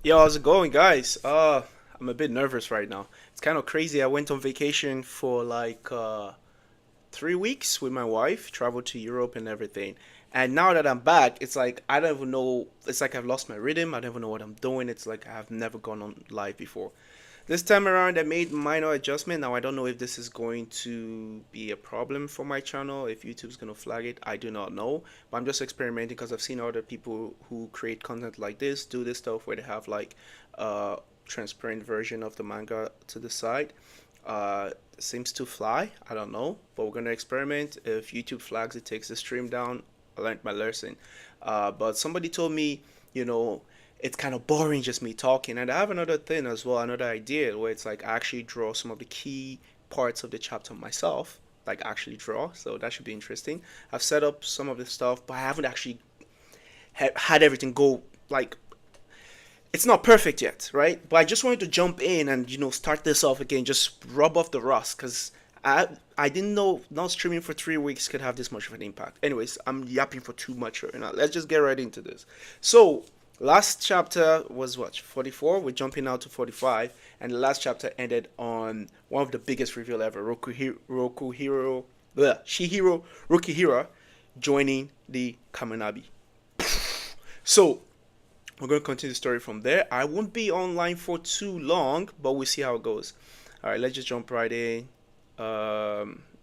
Yo, how's it going, guys? I'm a bit nervous right now. It's kind of crazy. I went on vacation for like 3 weeks with my wife, traveled to Europe and everything. And now that I'm back, it's like I don't even know. It's like I've lost my rhythm. I don't even know what I'm doing. It's like I've never gone on live before. This time around, I made minor adjustment. Now I don't know if this is going to be a problem for my channel, if YouTube's gonna flag it. I do not know, but I'm just experimenting because I've seen other people who create content like this do this stuff where they have like a transparent version of the manga to the side. Seems to fly. I don't know, but we're gonna experiment. If YouTube flags it, takes the stream down. I learned my lesson. But somebody told me, you know, it's kind of boring just me talking. And I have another thing as well, another idea where it's like I actually draw some of the key parts of the chapter myself, like actually draw. So that should be interesting. I've set up some of the stuff, but I haven't actually had everything go like it's not perfect yet, right? But I just wanted to jump in and start this off again, just rub off the rust, because I didn't know not streaming for 3 weeks could have this much of an impact. Anyways, I'm yapping for too much right now. Let's just get right into this. So last chapter was what, 44? We're jumping out to 45, and the last chapter ended on one of the biggest reveal ever. Shihiro Rokihira joining the Kaminabi. So we're going to continue the story from there. I won't be online for too long, but we'll see how it goes. All right, let's just jump right in.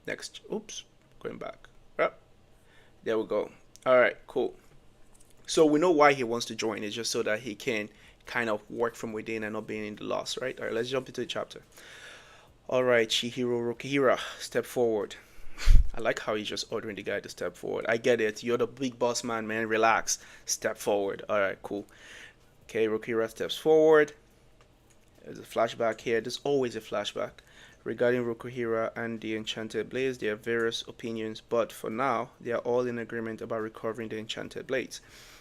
Next. Oops, going back. Yep, there we go. All right, cool. So we know why he wants to join. It's just so that he can kind of work from within and not being in the loss, right? All right, let's jump into the chapter. All right, Shihiro Rokihira, step forward. I like how he's just ordering the guy to step forward. I get it. You're the big boss man, man. Relax. Step forward. All right, cool. Okay, Rokihira steps forward. There's a flashback here. There's always a flashback. Regarding Rokihira and the Enchanted Blades, there are various opinions, but for now, they are all in agreement about recovering the Enchanted Blades.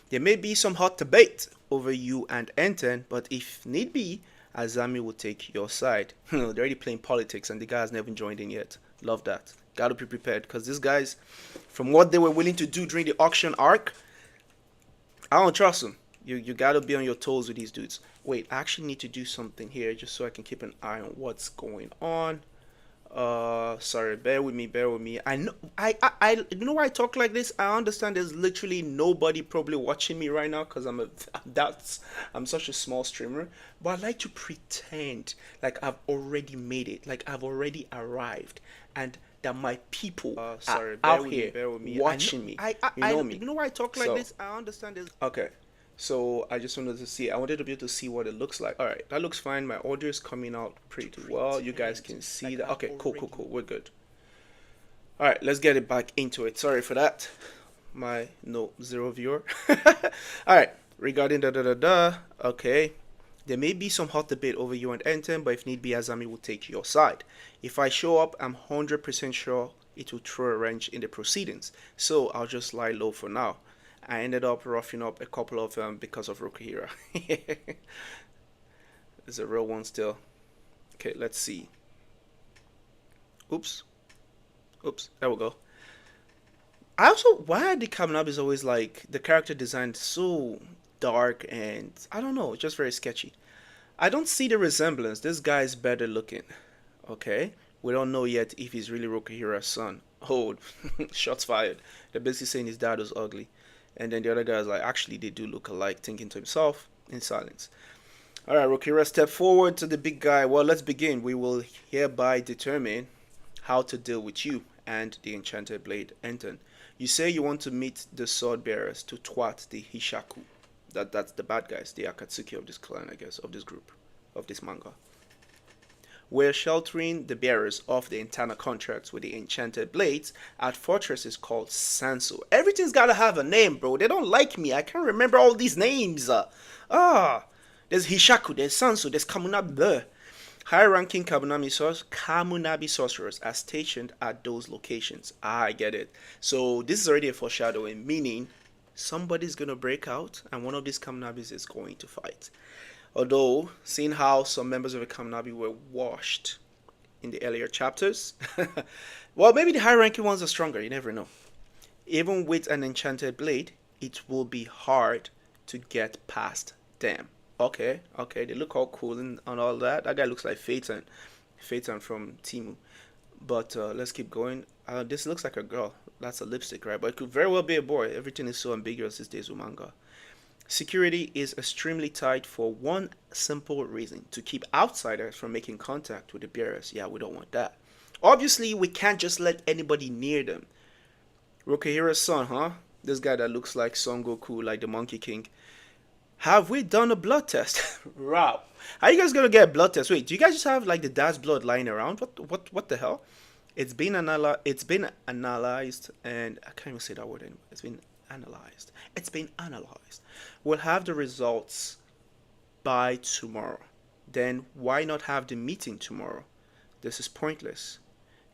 There may be some hot debate over you and Enten, but if need be, Azami will take your side. They're already playing politics, and the guy has never joined in yet. Love that. Gotta be prepared, because these guys, from what they were willing to do during the auction arc, I don't trust them. You gotta be on your toes with these dudes. Wait, I actually need to do something here just so I can keep an eye on what's going on. Sorry, bear with me, bear with me. I know, you know why I talk like this? I understand there's literally nobody probably watching me right now because I'm such a small streamer. But I like to pretend like I've already made it, like I've already arrived, and that my people Sorry, are bear out with here me, bear with me. watching me. You know me. You know why I talk like So, this? I understand this. okay. So I just wanted to see. I wanted to be able to see what it looks like. All right, that looks fine. My audio is coming out pretty well. You guys can see that. Okay, cool, cool, cool. We're good. All right, let's get it back into it. Sorry for that. My no zero viewer. All right, regarding da da da da. Okay, there may be some hot debate over you and Enten, but if need be, Azami will take your side. If I show up, I'm 100% sure it will throw a wrench in the proceedings. So I'll just lie low for now. I ended up roughing up a couple of them because of Rokihira. There's a real one still. Okay, let's see. Oops. Oops. There we go. I also, why are the Kaminabis always like the character design so dark and I don't know, just very sketchy. I don't see the resemblance. This guy is better looking. Okay. We don't know yet if he's really Rokihira's son. Oh, shots fired. They're basically saying his dad was ugly. And then the other guy's like, actually, they do look alike, thinking to himself in silence. All right, Rokihira, step forward to the big guy. Well, let's begin. We will hereby determine how to deal with you and the Enchanted Blade, Enten. You say you want to meet the sword bearers to twat the Hishaku. That's the bad guys, the Akatsuki of this clan, I guess, of this group, of this manga. We're sheltering the bearers of the internal contracts with the enchanted blades at fortresses called Sansu. Everything's gotta have a name, bro. They don't like me. I can't remember all these names. There's Hishaku, there's Sansu, there's Kamunabi. Bleh. High-ranking Kamunabi sorcerers are stationed at those locations. I get it. So this is already a foreshadowing, meaning somebody's gonna break out, and one of these Kamunabis is going to fight. Although, seeing how some members of the Kaminabi were washed in the earlier chapters, well, maybe the high ranking ones are stronger, you never know. Even with an enchanted blade, it will be hard to get past them. Okay, okay, they look all cool and all that. That guy looks like Phaeton, Phaeton from Timu. But let's keep going. This looks like a girl. That's a lipstick, right? But it could very well be a boy. Everything is so ambiguous these days with manga. Security is extremely tight for one simple reason: to keep outsiders from making contact with the bearers. Yeah, we don't want that. Obviously, we can't just let anybody near them. Rokihira's son, huh? This guy that looks like Son Goku, like the Monkey King. Have we done a blood test? Rob, how are you guys gonna get a blood test? Wait, do you guys just have like the dad's blood lying around? What the hell? It's been analyzed, and I can't even say that word anymore. It's been analyzed. It's been analyzed. We'll have the results by tomorrow. Then why not have the meeting tomorrow? This is pointless.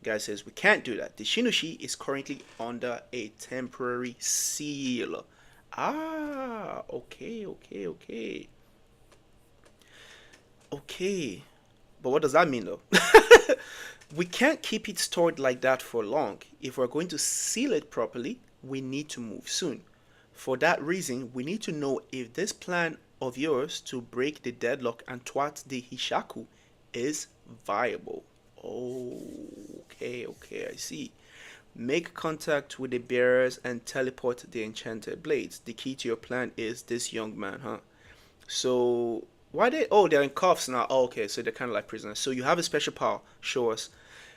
Guy says we can't do that. The Shinoshi is currently under a temporary seal. Ah, okay, okay, okay. Okay. But what does that mean though? We can't keep it stored like that for long. If we're going to seal it properly, we need to move soon. For that reason, we need to know if this plan of yours to break the deadlock and twat the Hishaku is viable. Oh, okay, okay, I see. Make contact with the bearers and teleport the enchanted blades. The key to your plan is this young man, huh? So, why they? Oh, they're in cuffs now. Oh, okay, so they're kind of like prisoners. So you have a special power. Show us.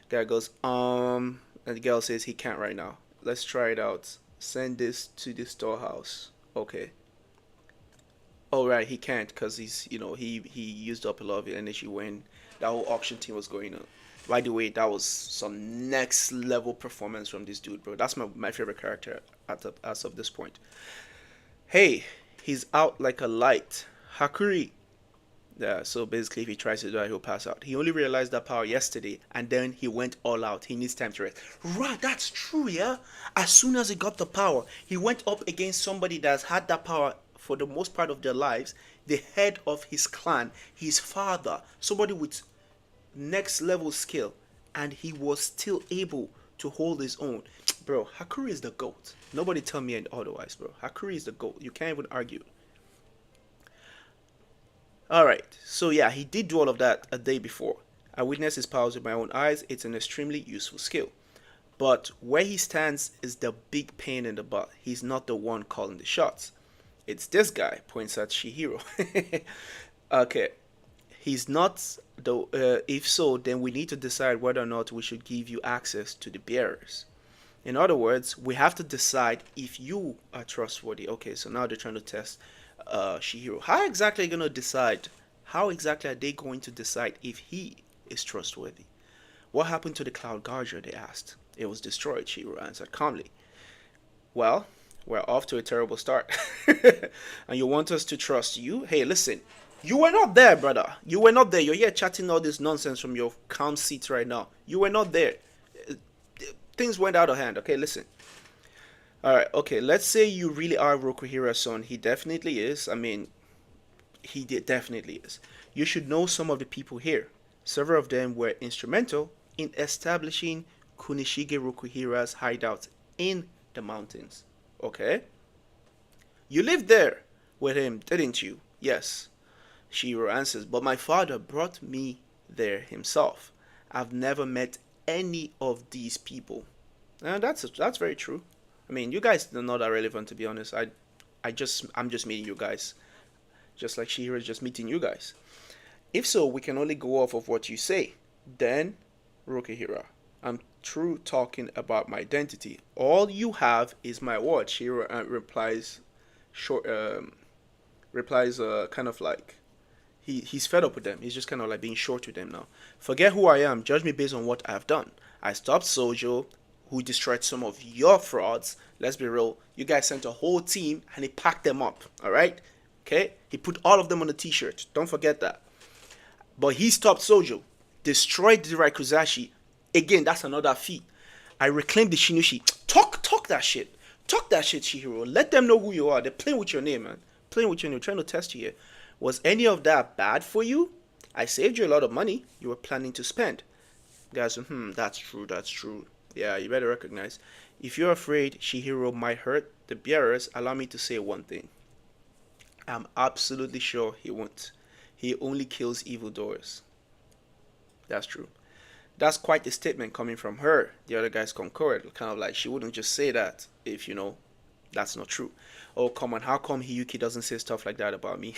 Guy goes, and the girl says he can't right now. Let's try it out. Send this to the storehouse. Okay. Oh, right, he can't because he used up a lot of energy when that whole auction team was going on. By the way, that was some next level performance from this dude, bro. That's my favorite character as of this point. Hey, he's out like a light. Hakuri. Yeah, so basically, if he tries to do that, he'll pass out. He only realized that power yesterday, and then he went all out. He needs time to rest. Right, that's true, yeah? As soon as he got the power, he went up against somebody that's had that power for the most part of their lives, the head of his clan, his father, somebody with next level skill, and he was still able to hold his own. Bro, Hakuri is the GOAT. Nobody tell me otherwise, bro. Hakuri is the GOAT. You can't even argue. Alright, so yeah, he did do all of that a day before. I witnessed his powers with my own eyes. It's an extremely useful skill. But where he stands is the big pain in the butt. He's not the one calling the shots. It's this guy, points at Shihiro. Okay, he's not the. If so, then we need to decide whether or not we should give you access to the bearers. In other words, we have to decide if you are trustworthy. Okay, so now they're trying to test Shihiro. How exactly are you going to decide? How exactly are they going to decide if he is trustworthy? What happened to the Cloud Guardian, they asked. It was destroyed, Shihiro answered calmly. Well, we're off to a terrible start. And you want us to trust you? Hey, listen. You were not there, brother. You were not there. You're here chatting all this nonsense from your calm seat right now. You were not there. Things went out of hand. Okay, listen. Alright, okay, let's say you really are Rokuhira's son. He definitely is. I mean, definitely is. You should know some of the people here. Several of them were instrumental in establishing Kunishige Rokuhira's hideout in the mountains. Okay? You lived there with him, didn't you? Yes. Shiro answers, but my father brought me there himself. I've never met any of these people. And that's very true. I mean, you guys are not that relevant, to be honest. I'm just meeting you guys, just like Shihiro is just meeting you guys. If so, we can only go off of what you say. Then, Rokihira, I'm true talking about my identity. All you have is my word. Shihiro replies, short, kind of like he's fed up with them. He's just kind of like being short with them now. Forget who I am. Judge me based on what I've done. I stopped Sojo, who destroyed some of your frauds. Let's be real. You guys sent a whole team and he packed them up. All right? Okay? He put all of them on a t-shirt. Don't forget that. But he stopped Sojo, destroyed the Raikuzashi. Again, that's another feat. I reclaimed the Shinushi. Talk that shit. Talk that shit, Shihiro. Let them know who you are. They're playing with your name, man. Playing with your name. Trying to test you here. Was any of that bad for you? I saved you a lot of money you were planning to spend. Guys, that's true. Yeah, you better recognize. If you're afraid Shihiro might hurt the bearers, allow me to say one thing. I'm absolutely sure he won't. He only kills evildoers. That's true. That's quite a statement coming from her. The other guys concurred. Kind of like she wouldn't just say that if, that's not true. Oh, come on. How come Hiyuki doesn't say stuff like that about me?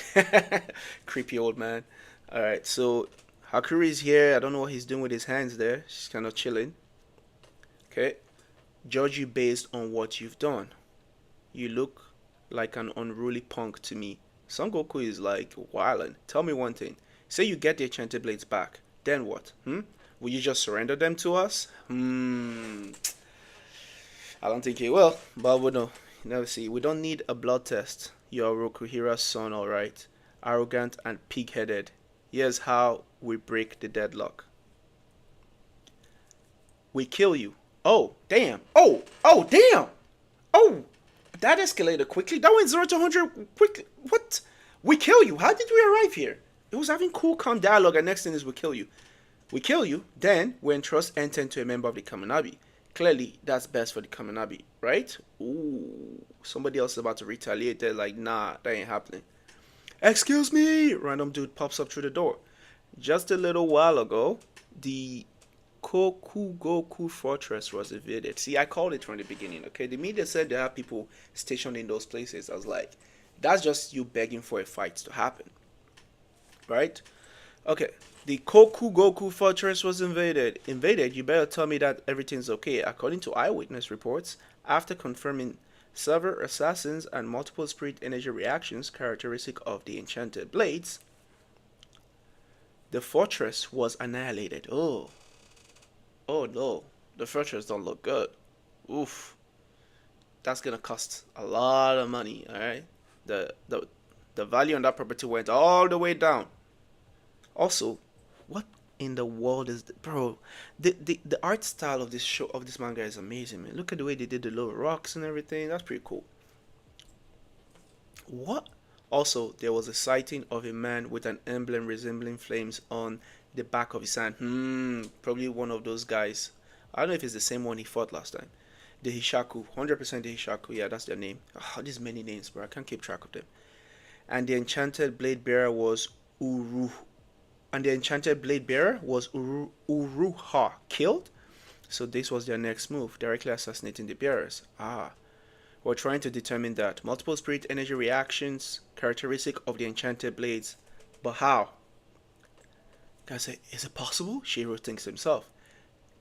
Creepy old man. All right. So Hakuri is here. I don't know what he's doing with his hands there. She's kind of chilling. Okay. Judge you based on what you've done. You look like an unruly punk to me. Son Goku is like wildin'. Tell me one thing. Say you get the enchanted blades back. Then what? Will you just surrender them to us? I don't think he will, but we know. Never see. We don't need a blood test. You're Rokuhira's son, alright. Arrogant and pig-headed. Here's how we break the deadlock. We kill you. Oh, damn. Oh, damn. Oh, that escalated quickly. That went 0 to 100 quickly. What? We kill you. How did we arrive here? It was having cool, calm dialogue, and next thing is we kill you. We kill you, then we entrust Enten to a member of the Kaminabi. Clearly, that's best for the Kaminabi, right? Ooh, somebody else is about to retaliate. They're like, nah, that ain't happening. Excuse me! Random dude pops up through the door. Just a little while ago, the Kokugoku fortress was invaded. See, I called it from the beginning, okay? The media said there are people stationed in those places. I was like, that's just you begging for a fight to happen, right? Okay, the Kokugoku fortress was invaded. Invaded? You better tell me that everything's okay. According to eyewitness reports, after confirming several assassins and multiple spirit energy reactions characteristic of the enchanted blades, the fortress was annihilated. Oh no, the fortress don't look good. Oof, that's gonna cost a lot of money. All right, the value on that property went all the way down. Also, what in the world is bro? The art style of this manga is amazing, man. Look at the way they did the little rocks and everything. That's pretty cool. What? Also, there was a sighting of a man with an emblem resembling flames on the back of his hand. Probably one of those guys. I don't know if it's the same one he fought last time. The Hishaku, 100% the Hishaku. Yeah, that's their name. Oh, there's many names, bro. I can't keep track of them. And the enchanted blade bearer was Uru. And the enchanted blade bearer was Uruha killed. So this was their next move, directly assassinating the bearers. We're trying to determine that. Multiple spirit energy reactions, characteristic of the enchanted blades. But how? Guy say, is it possible? Shiro thinks to himself.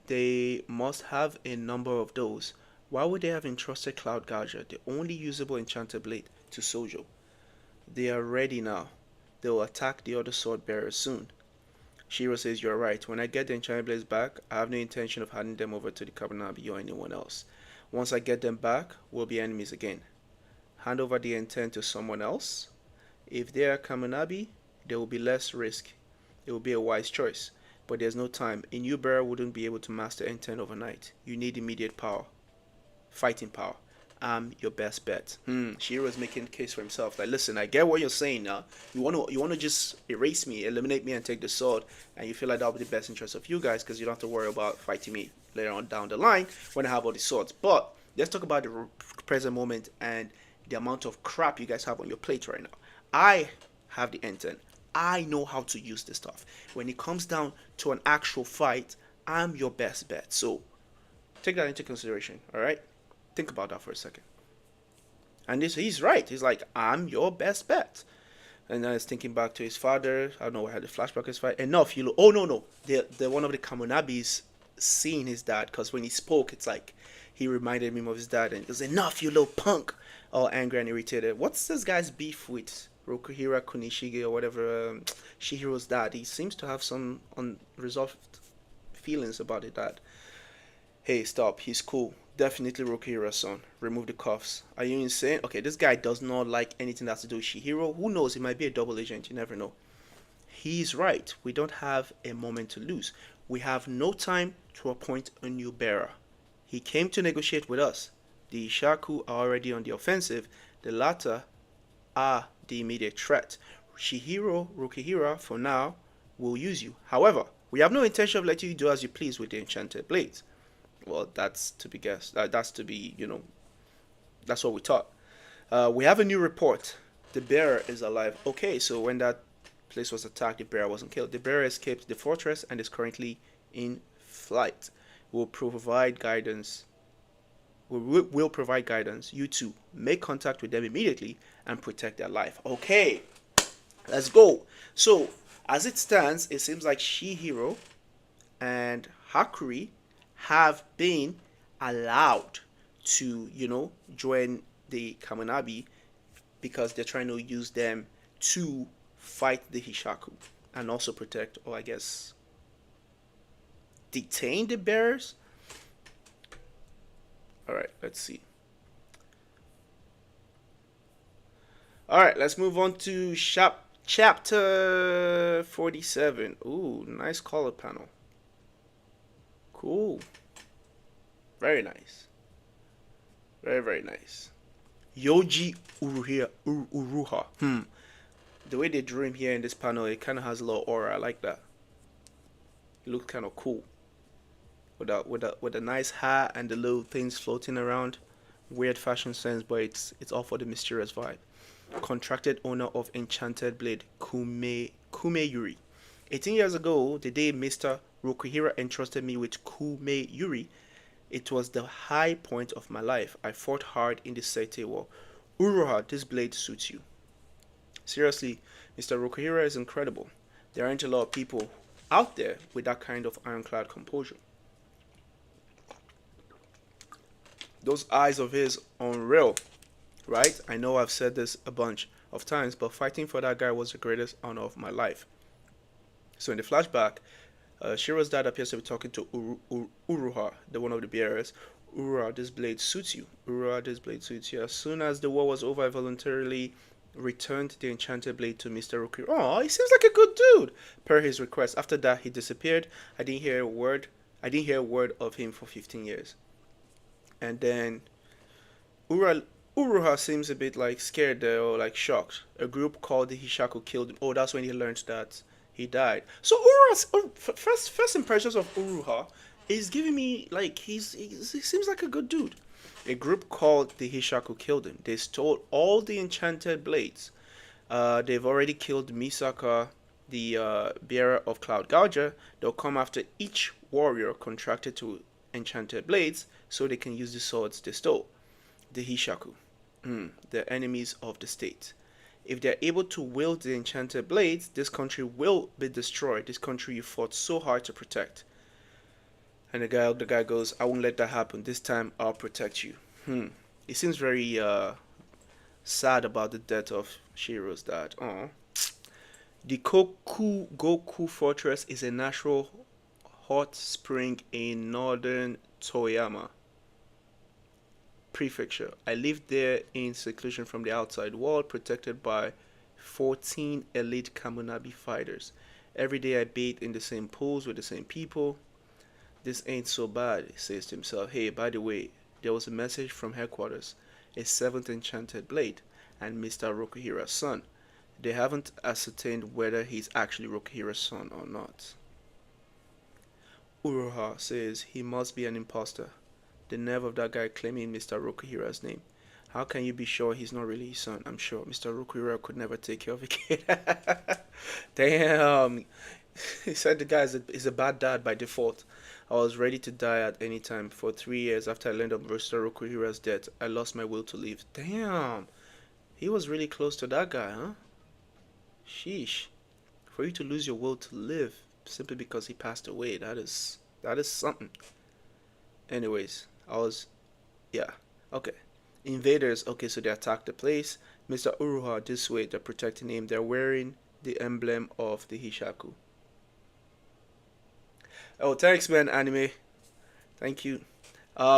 They must have a number of those. Why would they have entrusted Cloud Gauger, the only usable enchanted blade, to Sojo? They are ready now. They will attack the other sword bearers soon. Shiro says, you're right. When I get the enchanted blades back, I have no intention of handing them over to the Kabunabi or anyone else. Once I get them back, we'll be enemies again. Hand over the intent to someone else. If they are Kamunabi, there will be less risk. It will be a wise choice. But there's no time. A new bearer wouldn't be able to master intent overnight. You need immediate power. Fighting power. I'm your best bet. Shiro is making a case for himself. Like, listen, I get what you're saying now. You wanna just erase me, eliminate me, and take the sword, and you feel like that'll be the best interest of you guys because you don't have to worry about fighting me later on down the line when I have all the swords. But let's talk about the present moment and the amount of crap you guys have on your plate right now. I have the intent. I know how to use this stuff. When it comes down to an actual fight, I'm your best bet. So take that into consideration. All right. Think about that for a second. And he's right. He's like, I'm your best bet. And I was thinking back to his father. I don't know, I had a flashback of his father. Enough, you. Oh no. The one of the Kamunabis seeing his dad, because when he spoke, it's like he reminded him of his dad, and it was enough, you little punk. All angry and irritated. What's this guy's beef with Rokuhira Kunishige or whatever? Shihiro's dad. He seems to have some unresolved feelings about his dad. Hey, stop. He's cool. Definitely Rokuhira's son. Remove the cuffs. Are you insane? Okay, this guy does not like anything that has to do with Shihiro. Who knows? He might be a double agent. You never know. He's right. We don't have a moment to lose. We have no time to appoint a new bearer. He came to negotiate with us. The Ishaku are already on the offensive. The latter are the immediate threat. Shihiro Rokuhira, for now, will use you. However, we have no intention of letting you do as you please with the enchanted blades. Well, that's to be guessed. That's to be, that's what we thought. We have a new report. The bearer is alive. Okay, so when that place was attacked, the bearer wasn't killed. The bearer escaped the fortress and is currently in flight. Will provide guidance. Will provide guidance. You two make contact with them immediately and protect their life. Okay, let's go. So as it stands, it seems like Shihiro and Hakuri have been allowed to, join the Kaminabi because they're trying to use them to fight the Hishaku and also protect, or I guess, detain the bearers. All right, let's see. All right, let's move on to chapter 47. Ooh, nice color panel. Cool. Very nice. Very, very nice. Yoji Uruha. The way they drew him here in this panel, it kind of has a little aura. I like that. It looks kind of cool. With a nice hat and the little things floating around. Weird fashion sense, but it's all for the mysterious vibe. Contracted owner of Enchanted Blade, Kumeyuri. 18 years ago, the day Mr. Rokuhira entrusted me with Kumeyuri, it was the high point of my life. I fought hard in the Seite War. Uruha, this blade suits you. Seriously, Mr. Rokuhira is incredible. There aren't a lot of people out there with that kind of ironclad composure. Those eyes of his, unreal, right? I know I've said this a bunch of times, but fighting for that guy was the greatest honor of my life. So in the flashback, Shiro's dad appears to be talking to Uruha, the one of the bearers. Uruha, this blade suits you. Uruha, this blade suits you. As soon as the war was over, I voluntarily returned the enchanted blade to Mr. Rokuhira. Oh, he seems like a good dude, per his request. After that, he disappeared. I didn't hear a word of him for 15 years. And then Uruha seems a bit like scared or like shocked. A group called the Hishaku killed him. Oh, that's when he learned that he died. So Uruha's first impressions of Uruha is giving me like he seems like a good dude. A group called the Hishaku killed him. They stole all the enchanted blades. They've already killed Misaka, the bearer of Cloud Gouger. They'll come after each warrior contracted to enchanted blades so they can use the swords they stole. The Hishaku, the enemies of the state. If they're able to wield the enchanted blades, this country will be destroyed. This country you fought so hard to protect. And the guy goes, I won't let that happen. This time I'll protect you. He seems very sad about the death of Shiro's dad. Aww. The Goku Fortress is a natural hot spring in northern Toyama Prefecture. I lived there in seclusion from the outside world, protected by 14 elite Kamunabi fighters. Every day I bathed in the same pools with the same people. This ain't so bad, he says to himself. Hey, by the way, there was a message from headquarters. A 7th enchanted blade and Mr. Rokuhira's son. They haven't ascertained whether he's actually Rokuhira's son or not. Uruha says he must be an imposter. The nerve of that guy claiming Mr. Rokuhira's name. How can you be sure he's not really his son? I'm sure Mr. Rokuhira could never take care of a kid. Damn. He said the guy is a bad dad by default. I was ready to die at any time. For 3 years after I learned of Mr. Rokuhira's death, I lost my will to live. Damn. He was really close to that guy, huh? Sheesh. For you to lose your will to live simply because he passed away, that is something. Anyways, okay. Invaders, okay, so they attacked the place. Mr. Uruha, this way, they're protecting him. They're wearing the emblem of the Hishaku. Oh, thanks, man, anime. Thank you.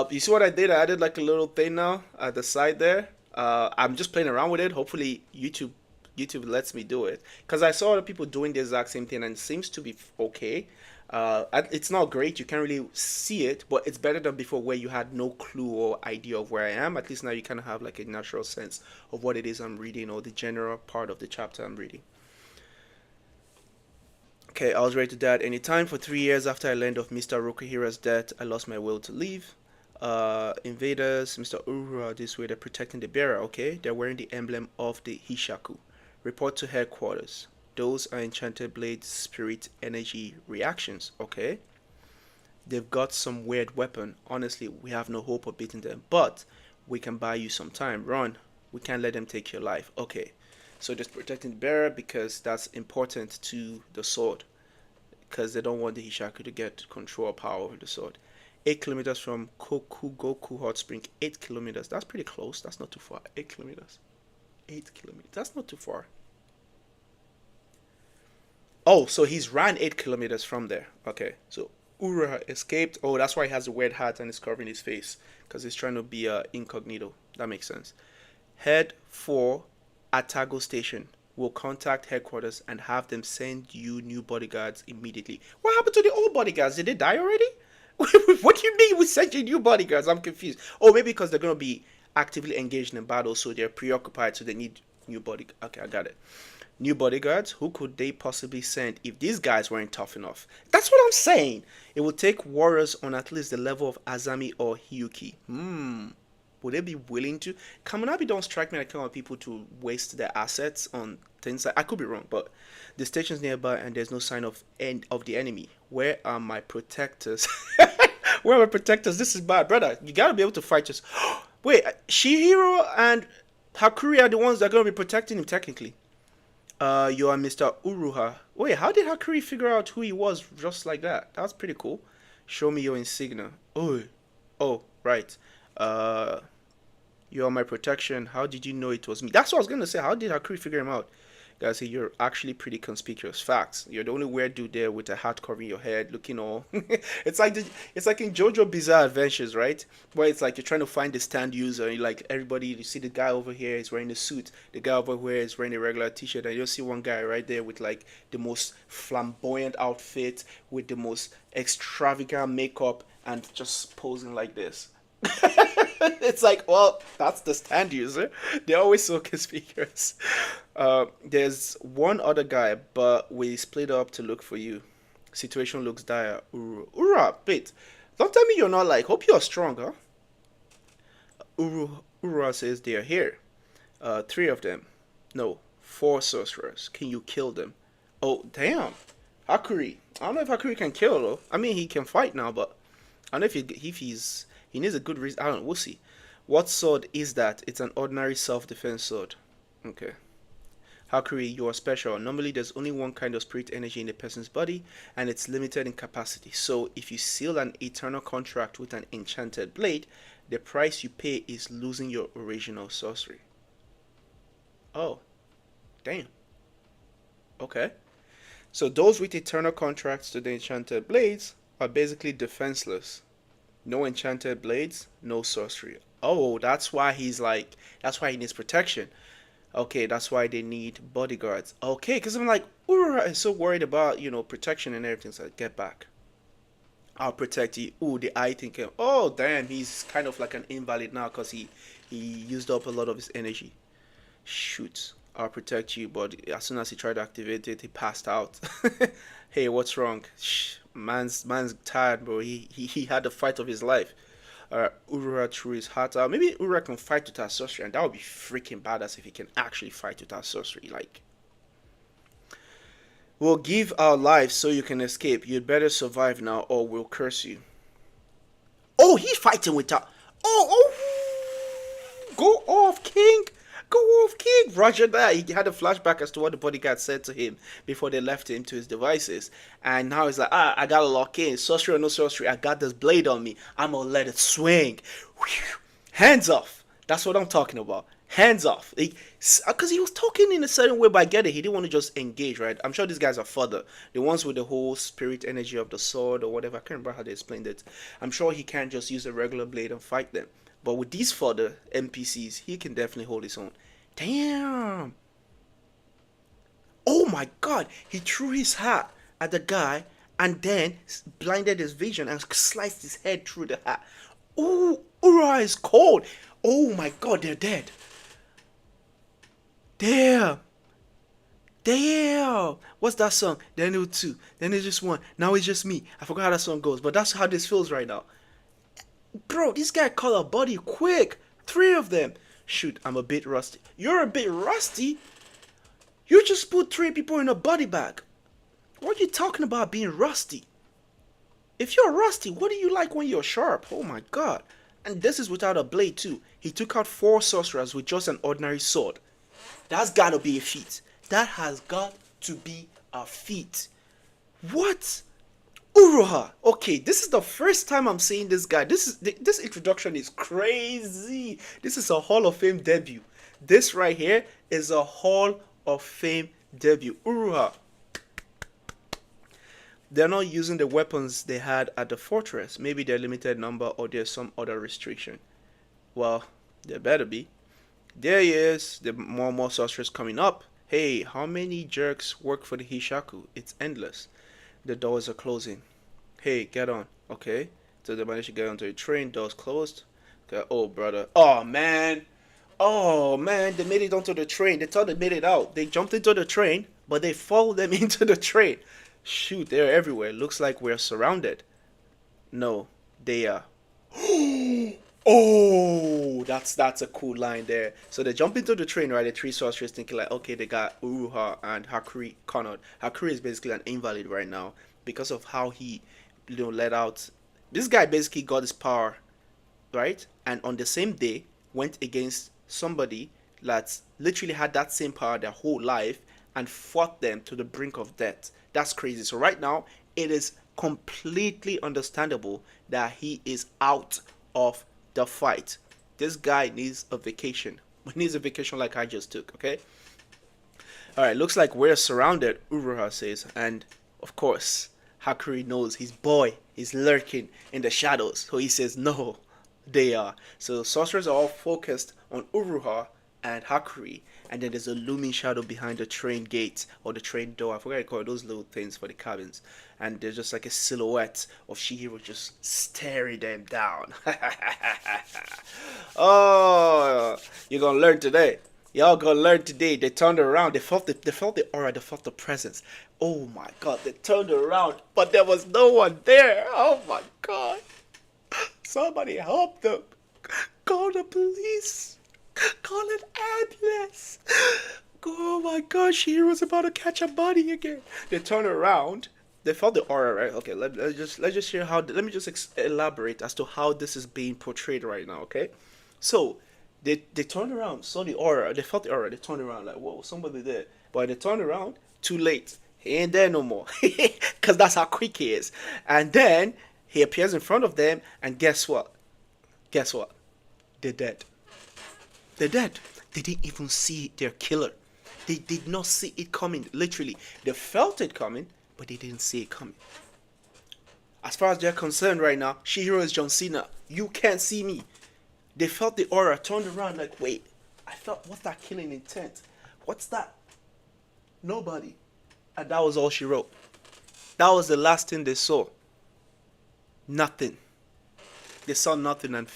You see what I did? I added like a little thing now at the side there. I'm just playing around with it. Hopefully, YouTube lets me do it. Because I saw other people doing the exact same thing and it seems to be okay. It's not great. You can't really see it, but it's better than before where you had no clue or idea of where I am. At least now you kind of have like a natural sense of what it is I'm reading or the general part of the chapter I'm reading. Okay, I was ready to die at any time. For 3 years after I learned of Mr. Rokuhira's death, I lost my will to live. Invaders, Mr. Urura, this way they're protecting the bearer, okay? They're wearing the emblem of the Hishaku. Report to headquarters. Those are enchanted blade spirit energy reactions, okay? They've got some weird weapon. Honestly, we have no hope of beating them, but we can buy you some time. Run. We can't let them take your life. Okay. So just protecting the bearer because that's important to the sword. Because they don't want the Hishaku to get control or power over the sword. 8 kilometers from Kokugoku Hot Spring. 8 kilometers. That's pretty close. That's not too far. 8 kilometers. 8 kilometers. That's not too far. Oh, so he's ran 8 kilometers from there. Okay. So Ura escaped. Oh, that's why he has a weird hat and is covering his face. Because he's trying to be incognito. That makes sense. Head for Atago Station. We'll contact headquarters and have them send you new bodyguards immediately. What happened to the old bodyguards? Did they die already? What do you mean we sent you new bodyguards? I'm confused. Oh, maybe because they're going to be actively engaged in battle, so they're preoccupied, so they need new bodyguards. Okay, I got it. New bodyguards? Who could they possibly send if these guys weren't tough enough? That's what I'm saying. It will take warriors on at least the level of Azami or Hiyuki. Would they be willing to? Kamunabi don't strike me like kind of people to waste their assets on things. Like, I could be wrong, but the station's nearby and there's no sign of end of the enemy. Where are my protectors? Where are my protectors? This is bad, brother. You gotta be able to fight just. Wait, Shihiro and Hakuri are the ones that are gonna be protecting him technically. You are Mr. Uruha. Wait, how did Hakuri figure out who he was just like that? That's pretty cool. Show me your insignia. Oh, right. Uh, you are my protection. How did you know it was me? That's what I was gonna say. How did Hakuri figure him out? Guys, you're actually pretty conspicuous. Facts. You're the only weird dude there with a hat covering your head, looking all. It's like in JoJo Bizarre Adventures, right? Where it's like you're trying to find the stand user, and you like everybody. You see the guy over here is wearing a suit. The guy over here is wearing a regular T-shirt, and you see one guy right there with like the most flamboyant outfit, with the most extravagant makeup, and just posing like this. It's like, well, that's the stand user. They're always so conspicuous. There's one other guy, but we split up to look for you. Situation looks dire. Ura, wait. Don't tell me you're not like, hope you're strong, huh? Ura says they are here. Three of them. No, four sorcerers. Can you kill them? Oh, damn. Hakuri. I don't know if Hakuri can kill, though. I mean, he can fight now, but I don't know if he's he needs a good reason. I don't know. We'll see. What sword is that? It's an ordinary self-defense sword. Okay. Hakuri, you are special. Normally, there's only one kind of spirit energy in a person's body, and it's limited in capacity. So, if you seal an eternal contract with an enchanted blade, the price you pay is losing your original sorcery. Oh, damn. Okay. So, those with eternal contracts to the enchanted blades are basically defenseless. No enchanted blades, no sorcery. Oh, that's why that's why he needs protection. Okay, that's why they need bodyguards. Okay, because I'm like, Urara is so worried about, protection and everything. So, get back. I'll protect you. Ooh, the eye thinking, oh, damn, he's kind of like an invalid now because he used up a lot of his energy. Shoot, I'll protect you, but as soon as he tried to activate it, he passed out. Hey, what's wrong? Shh, man's tired, bro. He had the fight of his life. Urara threw his heart out. Maybe Urara can fight without sorcery, and that would be freaking badass if he can actually fight without sorcery. Like, we'll give our lives so you can escape. You'd better survive now, or we'll curse you. Oh, he's fighting without. Oh, go off, King. Go off, King. Roger that. He had a flashback as to what the bodyguard said to him before they left him to his devices. And now he's like, I gotta lock in. Sorcery or no sorcery, I got this blade on me. I'm gonna let it swing. Whew. Hands off. That's what I'm talking about. Hands off. Because he was talking in a certain way, but I get it. He didn't want to just engage, right? I'm sure these guys are further. The ones with the whole spirit energy of the sword or whatever. I can't remember how they explained it. I'm sure he can't just use a regular blade and fight them. But with these further NPCs, he can definitely hold his own. Damn. Oh my god. He threw his hat at the guy and then blinded his vision and sliced his head through the hat. Ooh, Ura is cold. Oh my god, they're dead. Damn. Damn. What's that song? Then it was two. Then it's just one. Now it's just me. I forgot how that song goes. But that's how this feels right now. Bro, this guy caught a body quick. Three of them. Shoot, I'm a bit rusty. You're a bit rusty? You just put three people in a body bag. What are you talking about being rusty? If you're rusty, what do you like when you're sharp? Oh my god. And this is without a blade too. He took out four sorcerers with just an ordinary sword. That's gotta be a feat. That has got to be a feat. What? Uruha. Okay, this is the first time I'm seeing this guy. This introduction is crazy. This is a Hall of Fame debut. This right here is a Hall of Fame debut. Uruha. They're not using the weapons they had at the fortress. Maybe they're limited number or there's some other restriction. Well, there better be. There he is. The more sorcerers coming up. Hey, how many jerks work for the Hishaku? It's endless. The doors are closing. Hey, get on. Okay. So they managed to get onto the train. Doors closed. Okay. Oh, brother. Oh, man. Oh, man. They made it onto the train. They thought they made it out. They jumped into the train, but they followed them into the train. Shoot, they're everywhere. Looks like we're surrounded. No, they are. Oh, that's a cool line there. So they jump into the train, right? The three sorcerers thinking like, okay, they got Uruha and Hakuri cornered. Hakuri is basically an invalid right now because of how he, let out. This guy basically got his power, right? And on the same day went against somebody that literally had that same power their whole life and fought them to the brink of death. That's crazy. So right now it is completely understandable that he is out of the fight. This guy needs a vacation. He needs a vacation like I just took, okay? Alright, looks like we're surrounded, Uruha says, and of course, Hakuri knows his boy is lurking in the shadows, so he says no, they are. So the sorcerers are all focused on Uruha and Hakuri, and then there's a looming shadow behind the train gate or the train door. I forgot to call those little things for the cabins. And there's just like a silhouette of Shihiro just staring them down. Oh, you're gonna learn today. Y'all gonna learn today. They turned around. They felt the aura. They felt the presence. Oh my god! They turned around, but there was no one there. Oh my god! Somebody help them! Call the police! Call an ambulance! Oh my gosh, he was about to catch a body again. They turn around. They felt the aura, right? Okay, let's just hear how. Let me just elaborate as to how this is being portrayed right now. Okay, so they turned around, saw the aura. They felt the aura. They turned around like, whoa, somebody there. But they turned around, too late. He ain't there no more, cause that's how quick he is. And then he appears in front of them, and guess what? Guess what? They're dead. They're dead. They didn't even see their killer. They did not see it coming. Literally, they felt it coming, but they didn't see it coming. As far as they're concerned right now, Shihiro is John Cena. You can't see me. They felt the aura, turned around like, wait, I felt, what's that killing intent? What's that? Nobody. And that was all she wrote. That was the last thing they saw. Nothing. They saw nothing and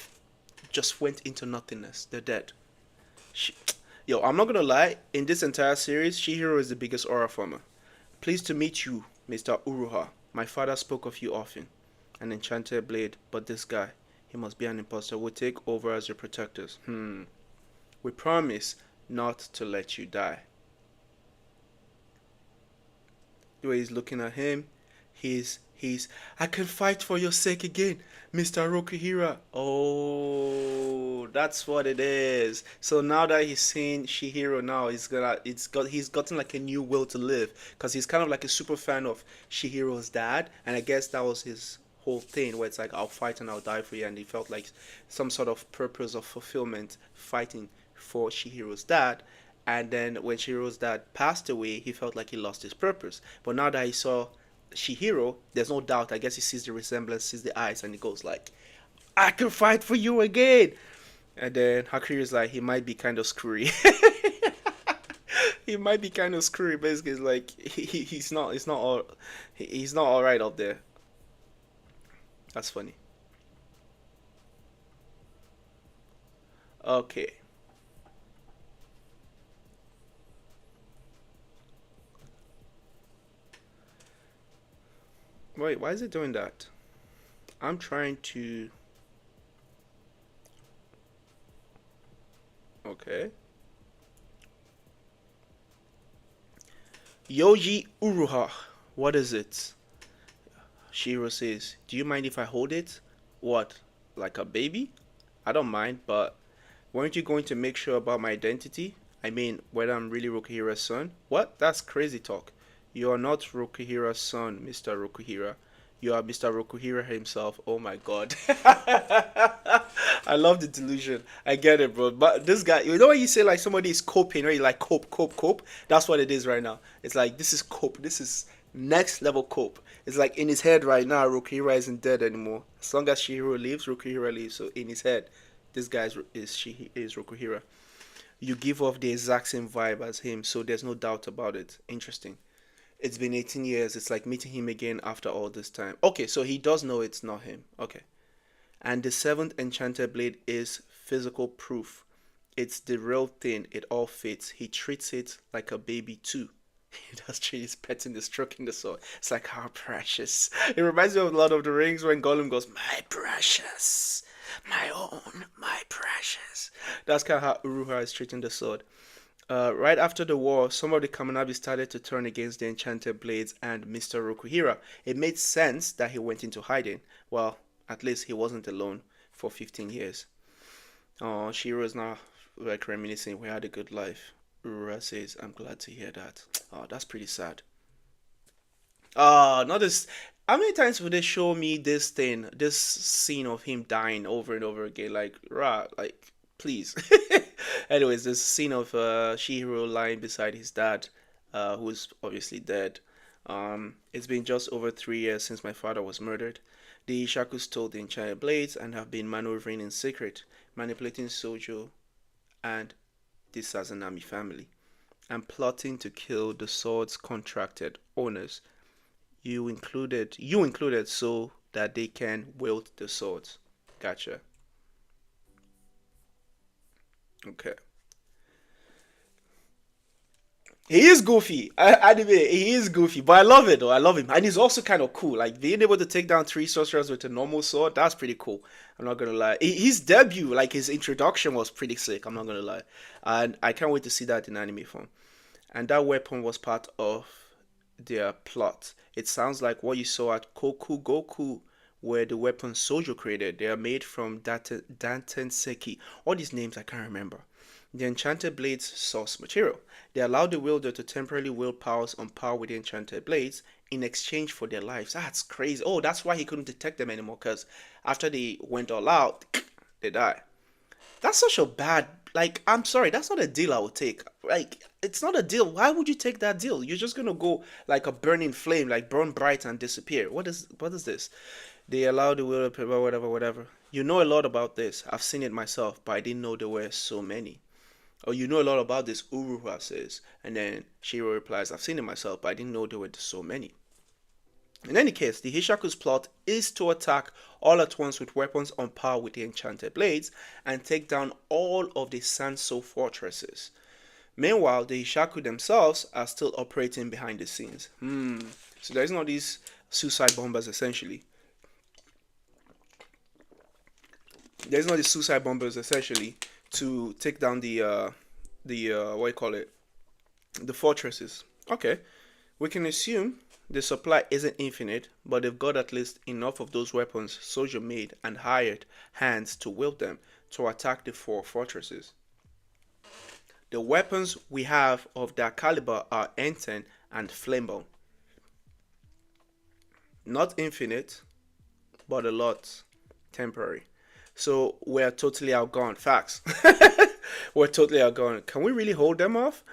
just went into nothingness. They're dead. Yo, I'm not gonna lie. In this entire series, Shihiro is the biggest aura former. Pleased to meet you, Mr. Uruha. My father spoke of you often. An enchanted blade, but this guy, he must be an imposter. We'll take over as your protectors. We promise not to let you die. The way he's looking at him, he's I can fight for your sake again, Mr. Rokuhira. Oh, that's what it is. So now that he's seeing Shihiro now, he's gotten like a new will to live because he's kind of like a super fan of Shihiro's dad, and I guess that was his whole thing where it's like I'll fight and I'll die for you, and he felt like some sort of purpose of fulfillment fighting for Shihiro's dad. And then when Shihiro's dad passed away, he felt like he lost his purpose. But now that he saw Shihiro, there's no doubt. I guess he sees the resemblance, sees the eyes, and he goes like, "I can fight for you again." And then Hakiri is like, he might be kind of screwy. He might be kind of screwy. Basically, it's like he's not all right up there. That's funny. Okay. Wait, why is it doing that? I'm trying to. Okay. Yoji Uruha. What is it? Shiro says, "Do you mind if I hold it?" What? Like a baby? I don't mind, but weren't you going to make sure about my identity? I mean, whether I'm really Rokuhira's son? What? That's crazy talk. You are not Rokuhira's son, Mr. Rokuhira. You are Mr. Rokuhira himself. Oh my god. I love the delusion. I get it, bro. But this guy, you know when you say like somebody is coping, right? You like cope, cope, cope? That's what it is right now. It's like this is cope. This is next level cope. It's like in his head right now, Rokuhira isn't dead anymore. As long as Shihiro lives, Rokuhira lives. So in his head, this guy is Rokuhira. You give off the exact same vibe as him, so there's no doubt about it. Interesting. It's been 18 years. It's like meeting him again after all this time. Okay, so he does know it's not him. Okay. And the seventh enchanted blade is physical proof. It's the real thing. It all fits. He treats it like a baby too. He does treat his pets in the stroking the sword. It's like how precious. It reminds me of a lot of the Rings when Gollum goes, "My precious, my own, my precious." That's kind of how Uruha is treating the sword. Right after the war, some of the Kaminabi started to turn against the Enchanted Blades and Mr. Rokuhira. It made sense that he went into hiding. Well, at least he wasn't alone for 15 years. Oh, Shiro is now like reminiscing, "We had a good life." Urura says, "I'm glad to hear that." Oh, that's pretty sad. Not this. How many times would they show me this thing, this scene of him dying over and over again? Like, rah, like, please. Anyways, this scene of Shihiro lying beside his dad, who's obviously dead. It's been just over 3 years since my father was murdered. The Ishaku stole the enchanted blades and have been maneuvering in secret, manipulating Sojo and the Sazanami family, and plotting to kill the sword's contracted owners. You included so that they can wield the swords. Gotcha. Okay. He is goofy. I admit he is goofy, but I love it though. I love him, and he's also kind of cool. Like being able to take down three sorcerers with a normal sword. That's pretty cool. I'm not gonna lie. His debut, like his introduction, was pretty sick. I'm not gonna lie, and I can't wait to see that in anime form. And that weapon was part of their plot. It sounds like what you saw at Koku Goku, where the weapons Sojo created. They are made from Danten Seki. All these names I can't remember. The enchanted blades source material. They allow the wielder to temporarily wield powers on par with the enchanted blades in exchange for their lives. That's crazy. Oh, that's why he couldn't detect them anymore, because after they went all out, they die. That's such a bad, like, I'm sorry, that's not a deal I would take. Like, it's not a deal. Why would you take that deal? You're just gonna go like a burning flame, like burn bright and disappear. What is this? They allow the will of people, whatever, whatever. You know a lot about this. I've seen it myself, but I didn't know there were so many. Oh, you know a lot about this, Uruha says. And then Shiro replies, "I've seen it myself, but I didn't know there were so many." In any case, the Hishaku's plot is to attack all at once with weapons on par with the enchanted blades and take down all of the Sanso fortresses. Meanwhile, the Hishaku themselves are still operating behind the scenes. So there's not these suicide bombers essentially. There's not these suicide bombers essentially to take down the what do you call it, the fortresses. Okay, we can assume the supply isn't infinite, but they've got at least enough of those weapons Sojo made and hired hands to wield them to attack the four fortresses. The weapons we have of that caliber are Enten and Flamebone. Not infinite, but a lot temporary. So we're totally outgunned. Facts. We're totally outgunned. Can we really hold them off?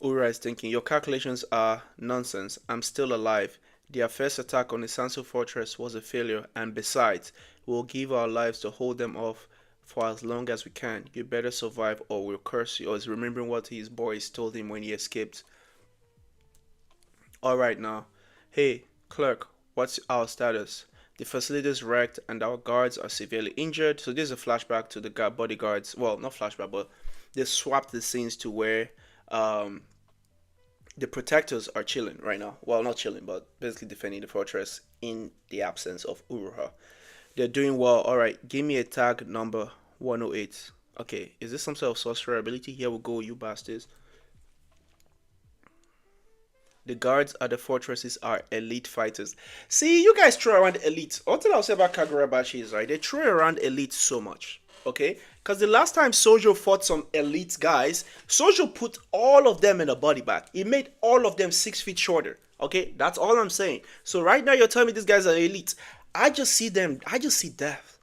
Ura is thinking, "Your calculations are nonsense. I'm still alive. Their first attack on the Sanso fortress was a failure, and besides, we'll give our lives to hold them off for as long as we can. You better survive or we'll curse you." Or is remembering what his boys told him when he escaped. Alright now. "Hey, clerk, what's our status?" "The facility is wrecked and our guards are severely injured." So this is a flashback to the bodyguards. Well, not flashback, but they swapped the scenes to where um, the protectors are chilling right now. Well, not chilling, but basically defending the fortress in the absence of Uruha. They're doing well. All right, give me a tag number 108. Okay, is this some sort of sorcerer ability? Here we go, you bastards. The guards at the fortresses are elite fighters. See, you guys throw around elite. One thing I'll say about Kagurabachi is, right, they throw around elite so much. Okay? Because the last time Sojo fought some elite guys, Sojo put all of them in a body bag. He made all of them 6 feet shorter. Okay? That's all I'm saying. So right now you're telling me these guys are elite. I just see them, I just see death.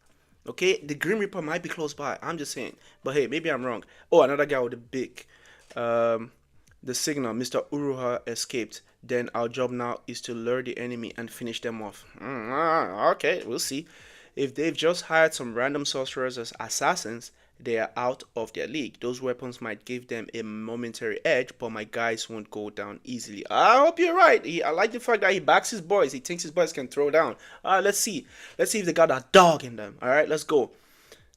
Okay? The Grim Reaper might be close by. I'm just saying. But hey, maybe I'm wrong. Oh, another guy with a big. Um, the signal, Mr. Uruha escaped. Then our job now is to lure the enemy and finish them off. Okay, we'll see. If they've just hired some random sorcerers as assassins, they are out of their league. Those weapons might give them a momentary edge, but my guys won't go down easily. I hope you're right. I like the fact that he backs his boys. He thinks his boys can throw down. Let's see. Let's see if they got a dog in them. All right, let's go.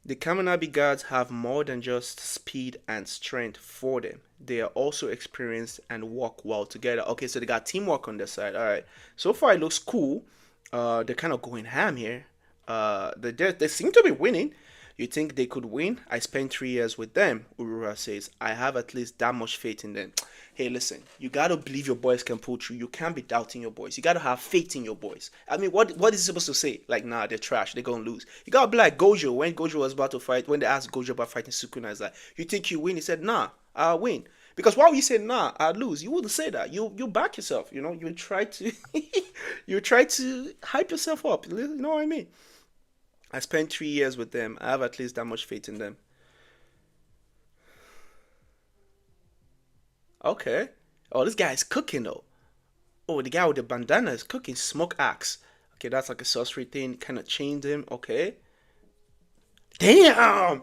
The Kaminabi guards have more than just speed and strength for them. They are also experienced and work well together. Okay, so they got teamwork on their side. All right. So far, it looks cool. They're kind of going ham here. They seem to be winning. You think they could win? I spent 3 years with them, Urura says. I have at least that much faith in them. Hey, listen, you gotta believe your boys can pull through. You can't be doubting your boys. You gotta have faith in your boys. I mean, what is he supposed to say? Like, nah, they're trash. They're gonna lose. You gotta be like Gojo. When Gojo was about to fight, when they asked Gojo about fighting Sukuna, it's like, you think you win? He said, nah, I'll win. Because why would you say nah, I'll lose? You wouldn't say that. You back yourself. You know, you try to you try to hype yourself up. You know what I mean? I spent 3 years with them. I have at least that much faith in them. Okay. Oh, this guy is cooking though. Oh, the guy with the bandana is cooking. Smoke axe. Okay, that's like a sorcery thing. Kind of chained him. Okay. Damn!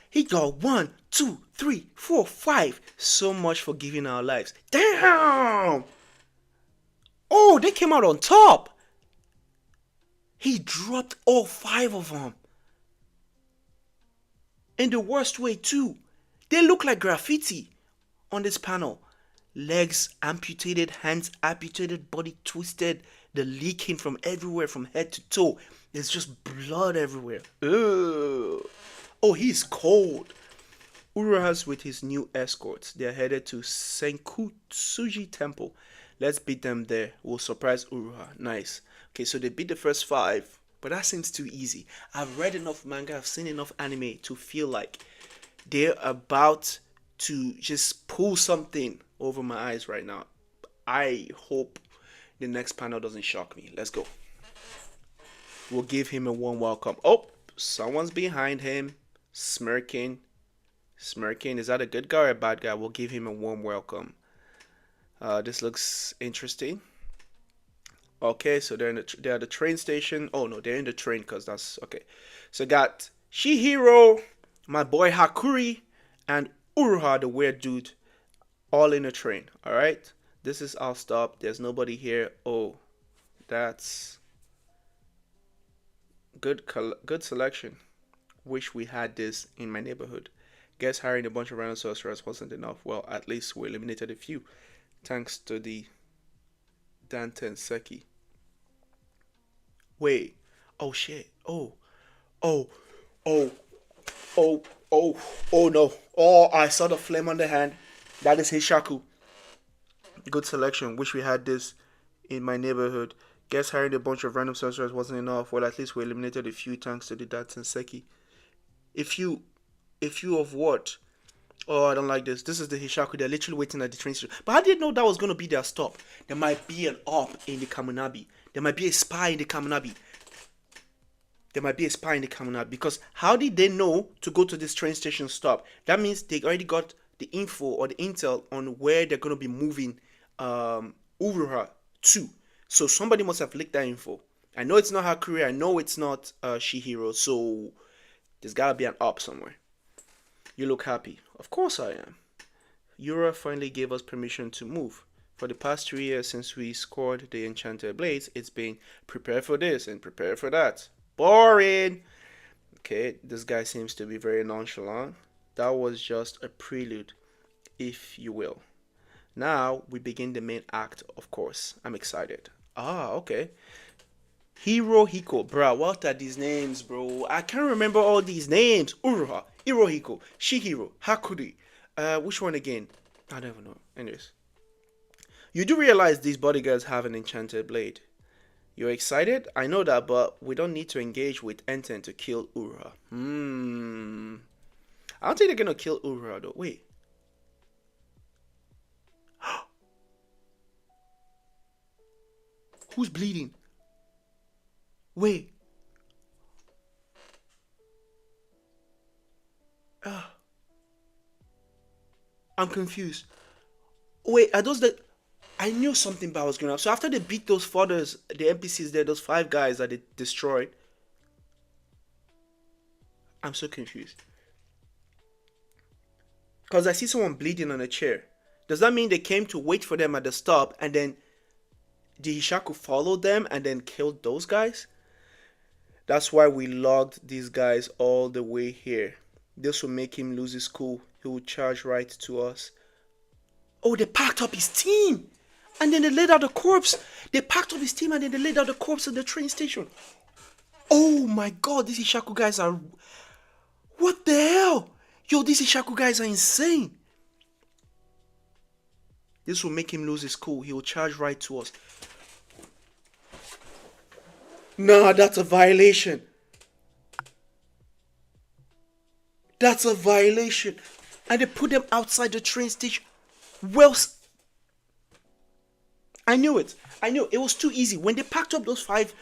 He got 1, 2, 3, 4, 5. So much for giving our lives. Damn! Oh, they came out on top. He dropped all 5 of them. In the worst way, too. They look like graffiti on this panel. Legs amputated, hands amputated, body twisted, the leaking from everywhere from head to toe. There's just blood everywhere. Ugh. Oh, he's cold. Urahas with his new escorts. They're headed to Senkutsuji Temple. Let's beat them there. We'll surprise Uruha. Nice. Okay, so they beat the first 5, but that seems too easy. I've read enough manga, I've seen enough anime to feel like they're about to just pull something over my eyes right now. I hope the next panel doesn't shock me. Let's go. We'll give him a warm welcome. Oh, someone's behind him, smirking. Smirking. Is that a good guy or a bad guy? We'll give him a warm welcome. This looks interesting. Okay, so they're at the train station. Oh no, they're in the train because that's okay. So got Shihiro, my boy Hakuri, and Uruha, the weird dude, all in a train. All right, this is our stop. There's nobody here. Oh, that's good selection. Wish we had this in my neighborhood. Guess hiring a bunch of random sorcerers wasn't enough. Well, at least we eliminated a few, thanks to the Danten Seki. Wait. Oh shit. Oh. Oh. Oh. Oh. Oh no. Oh, I saw the flame on the hand. That is Hishaku. Good selection. Wish we had this in my neighborhood. Guess hiring a bunch of random sorcerers wasn't enough. Well, at least we eliminated a few thanks to the Danten Seki. If you of what? Oh, I don't like this. This is the Hishaku. They're literally waiting at the train station. But how did they know that was going to be their stop? There might be an op in the Kamunabi. There might be a spy in the Kamunabi. There might be a spy in the Kamunabi. Because how did they know to go to this train station stop? That means they already got the info or the intel on where they're going to be moving Uruha to. So somebody must have leaked that info. I know it's not Hakuri. I know it's not Shihiro. So there's got to be an op somewhere. You look happy. Of course I am. Yura finally gave us permission to move. For the past 3 years since we scored the Enchanted Blades, it's been prepare for this and prepare for that. Boring! Okay, this guy seems to be very nonchalant. That was just a prelude, if you will. Now we begin the main act, of course. I'm excited. Ah, okay. Hirohiko, bro. What are these names, bro? I can't remember all these names. Uruha, Hirohiko, Shihiro, Hakuri. Which one again? I don't even know. Anyways, you do realize these bodyguards have an enchanted blade. You're excited? I know that, but we don't need to engage with Enten to kill Uruha. I don't think they're gonna kill Uruha though. Wait. Who's bleeding? Wait. Uh, I'm confused. Wait, are those the? I knew something bad was going on. So after they beat those fathers, the NPCs there, those five guys that they destroyed. I'm so confused. Because I see someone bleeding on a chair. Does that mean they came to wait for them at the stop and then the Hishaku followed them and then killed those guys? That's why we logged these guys all the way here. This will make him lose his cool. He will charge right to us. Oh, they packed up his team! And then they laid out the corpse. They packed up his team and then they laid out the corpse at the train station. Oh my god, these Ishaku guys are... What the hell? Yo, these Ishaku guys are insane. This will make him lose his cool. He will charge right to us. Nah, that's a violation. That's a violation. And they put them outside the train station. Well, I knew it. I knew it was too easy. When they packed up those five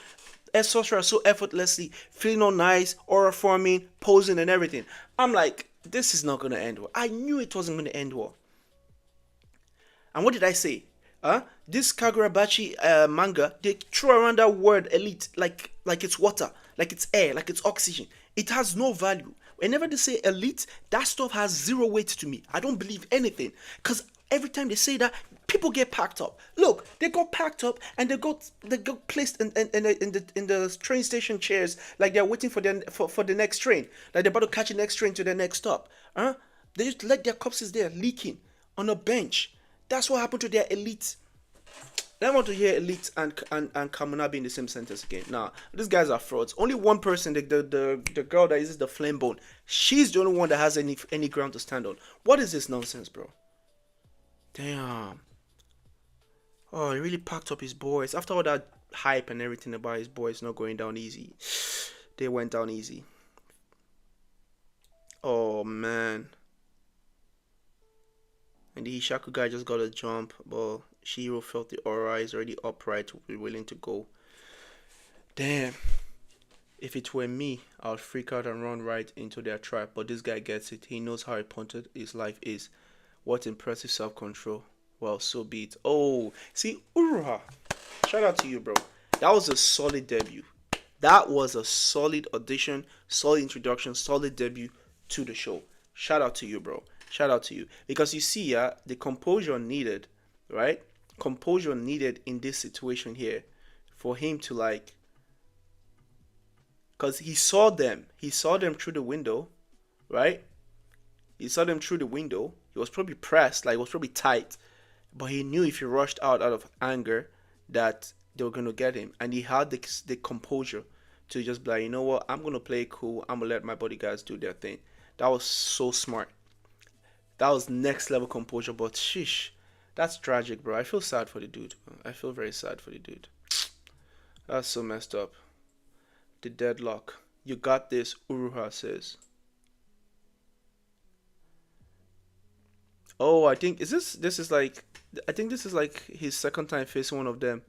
sorcerers so effortlessly, feeling all nice, aura forming, posing and everything, I'm like, this is not going to end well. I knew it wasn't going to end well. And what did I say? This Kagurabachi manga, they throw around that word elite like it's water, like it's air, like it's oxygen. It has no value. Whenever they say elite, that stuff has zero weight to me. I don't believe anything. Because every time they say that, people get packed up. Look, they got packed up and they got placed in the train station chairs like they're waiting for the next train. Like they're about to catch the next train to the next stop. They just let their corpses there leaking on a bench. That's what happened to their elite. I don't want to hear elite and Kamunabi in the same sentence again. Nah, these guys are frauds. Only one person, the girl that uses the flame bone, she's the only one that has any ground to stand on. What is this nonsense, bro? Damn. Oh, he really packed up his boys. After all that hype and everything about his boys not going down easy, they went down easy. Oh, man. And the Hishaku guy just got a jump, but Shiro felt the aura is already upright, willing to go. Damn. If it were me, I'll freak out and run right into their trap. But this guy gets it. He knows how important his life is. What impressive self-control. Well, so be it. Oh, see, Uruha. Shout out to you, bro. That was a solid debut. That was a solid audition, solid introduction, solid debut to the show. Shout out to you, bro. Shout out to you. Because you see, the composure needed, right? Composure needed in this situation here for him to like, because he saw them through the window, right? He saw them through the window. He was probably pressed, like it was probably tight, but he knew if he rushed out of anger that they were going to get him, and he had the composure to just be like, you know what, I'm going to play it cool, I'm going to let my bodyguards do their thing. That was so smart. That was next level composure, but sheesh, that's tragic, bro. I feel sad for the dude. I feel very sad for the dude. That's so messed up. The deadlock. You got this, Uruha says. Oh, I think this is like his second time facing one of them.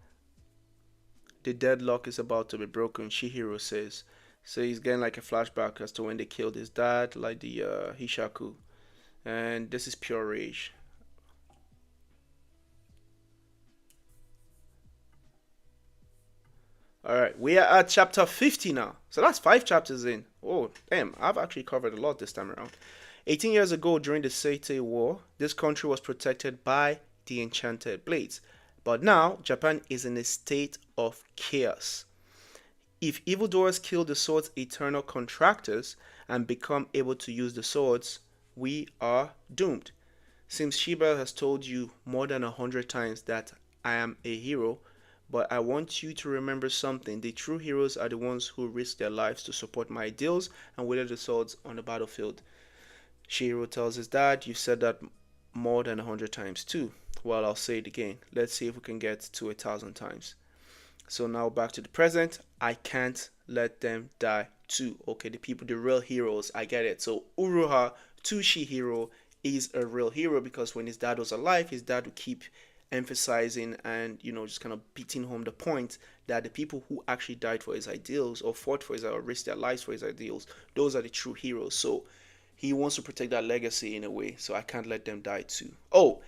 The deadlock is about to be broken, Shihiro says. So he's getting like a flashback as to when they killed his dad, like the Hishaku. And this is pure rage. Alright, we are at chapter 50 now. So that's 5 chapters in. Oh, damn, I've actually covered a lot this time around. 18 years ago, during the Seitei War, this country was protected by the Enchanted Blades. But now, Japan is in a state of chaos. If evildoers kill the sword's eternal contractors and become able to use the swords, we are doomed. Since Shiba has told you more than 100 times that I am a hero, But I want you to remember something. The true heroes are the ones who risk their lives to support my ideals and wield the swords on the battlefield. Shihiro tells his dad, "You've said that more than 100 times too." Well, I'll say it again. Let's see if we can get to 1,000 times. So now back to the present. I can't let them die too. Okay, the people, the real heroes. I get it. So Uruha to Shihiro is a real hero because when his dad was alive, his dad would keep emphasizing and just kind of beating home the point that the people who actually died for his ideals or fought for his or risked their lives for his ideals, those are the true heroes. So he wants to protect that legacy in a way. So I can't let them die too. Oh,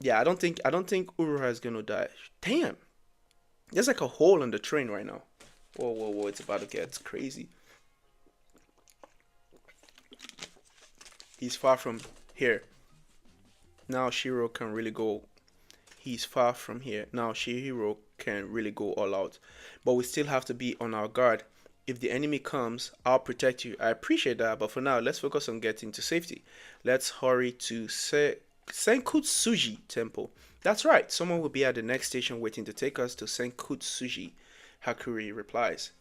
yeah, I don't think Uruha is gonna die. Damn, there's like a hole in the train right now. Whoa, whoa, whoa! It's about to get crazy. He's far from here. Now Shiro can really go. He's far from here. Now Shihiro can really go all out. But we still have to be on our guard. If the enemy comes, I'll protect you. I appreciate that, but for now, let's focus on getting to safety. Let's hurry to Senkutsuji Temple. That's right, someone will be at the next station waiting to take us to Senkutsuji. Hakuri replies.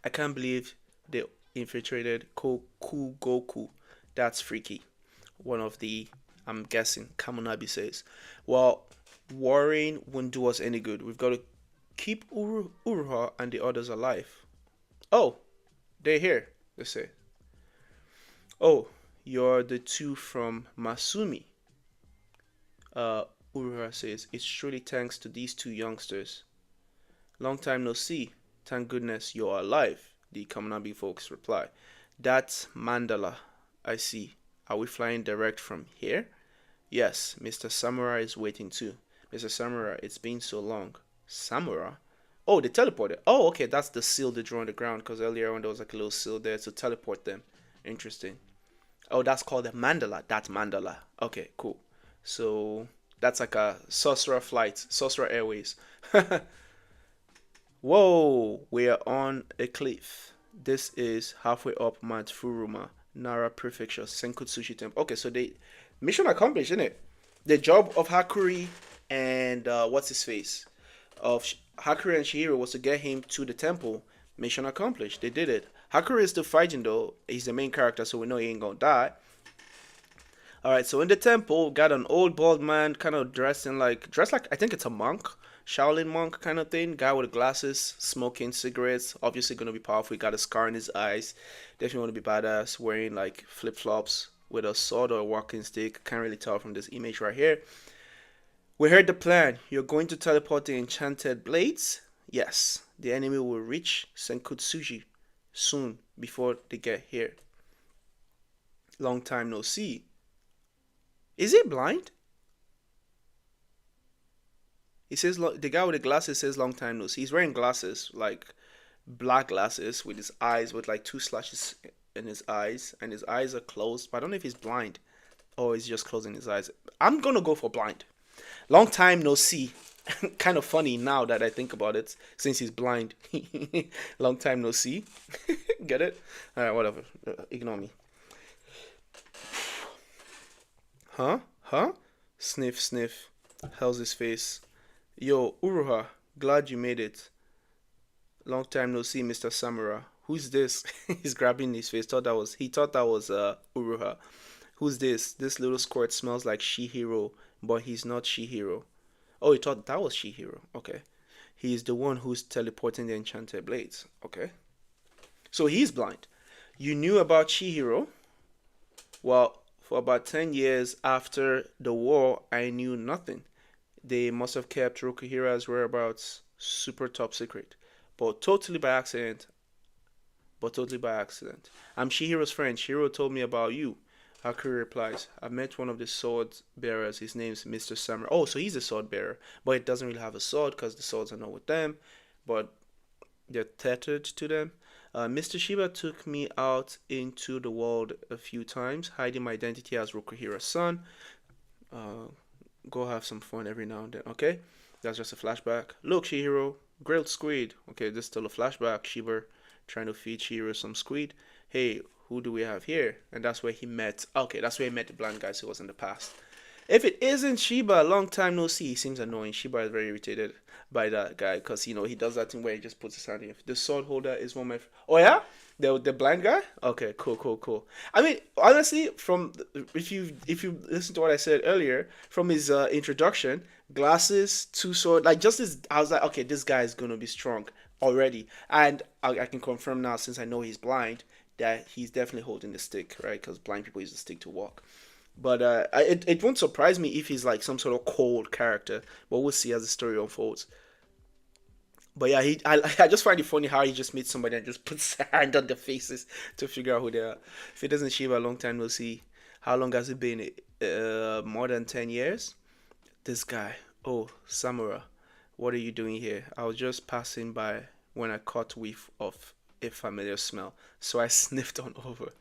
I can't believe they infiltrated Kokugoku. That's freaky. One of the, I'm guessing, Kamunabi says. Well, worrying won't do us any good. We've got to keep Uruha and the others alive. Oh, they're here, they say. Oh, you're the two from Masumi. Uh, Uruha says, it's truly thanks to these two youngsters. Long time no see. Thank goodness you're alive, the Kamunabi folks reply. That's Mandala, I see. Are we flying direct from here? Yes, Mr. Samurai is waiting too. Mr. Samurai, it's been so long. Samurai? Oh, they teleported. Oh, okay, that's the seal they drew on the ground because earlier on there was like a little seal there to teleport them. Interesting. Oh, that's called a mandala. That's mandala. Okay, cool. So that's like a sorcerer flight, sorcerer airways. Whoa, we are on a cliff. This is halfway up Mount Furuma, Nara Prefecture, Senkutsushi Temple. Okay, so they mission accomplished, isn't it? The job of Hakuri and what's his face of Hakuri and Shihiro was to get him to the temple. Mission accomplished. They did it. Hakuri is still fighting though. He's the main character, so we know he ain't gonna die. All right, so in the temple, got an old bald man, kind of dressed like I think it's a monk, Shaolin monk kind of thing. Guy with glasses, smoking cigarettes. Obviously gonna be powerful. He got a scar in his eyes. Definitely want to be badass. Wearing like flip flops with a sword or a walking stick. Can't really tell from this image right here. We heard the plan. You're going to teleport the enchanted blades. Yes, the enemy will reach Senkutsuji soon before they get here. Long time no see. Is he blind? He says the guy with the glasses says long time no see. He's wearing glasses, like black glasses with his eyes with like two slashes in his eyes, and his eyes are closed. But I don't know if he's blind or he's just closing his eyes. I'm gonna go for blind. Long time no see. Kind of funny now that I think about it, since he's blind. Long time no see. Get it? All right, whatever. Ignore me. Huh? Huh? Sniff, sniff. How's his face? Yo, Uruha, glad you made it. Long time no see, Mr. Samura. Who's this? He's grabbing his face. He thought that was Uruha. Who's this? This little squirt smells like Shihiro, but he's not Shihiro. Oh, he thought that was Shihiro. Okay. He's the one who's teleporting the enchanted blades. Okay. So he's blind. You knew about Shihiro? Well, for about 10 years after the war, I knew nothing. They must have kept Rokuhira's whereabouts super top secret. But totally by accident. I'm Shihiro's friend. Shihiro told me about you. Hakuri replies, I met one of the sword bearers. His name's Mr. Samurai. Oh, so he's a sword bearer. But he doesn't really have a sword because the swords are not with them. But they're tethered to them. Mr. Shiba took me out into the world a few times, hiding my identity as Rokuhira's son. Go have some fun every now and then, okay? That's just a flashback. Look, Shihiro, grilled squid. Okay, this is still a flashback. Shiba trying to feed Shihiro some squid. Hey, who do we have here? And that's where he met. Okay, that's where he met the blind guy who was in the past. If it isn't Shiba, long time no see. He seems annoying. Shiba is very irritated by that guy because he does that thing where he just puts his hand in. The sword holder is one of my. Oh yeah, the blind guy. Okay, cool, cool, cool. I mean, honestly, if you listen to what I said earlier, from his introduction, glasses, two sword, like just this, I was like, okay, this guy is gonna be strong already, and I can confirm now since I know he's blind that he's definitely holding the stick, right? Because blind people use the stick to walk. But it won't surprise me if he's like some sort of cold character. But we'll see as the story unfolds. But yeah, I just find it funny how he just meets somebody and just puts a hand on their faces to figure out who they are. If it doesn't shave a long time, we'll see. How long has it been? More than 10 years. This guy. Oh, Samura, what are you doing here? I was just passing by when I caught whiff of a familiar smell, so I sniffed on over.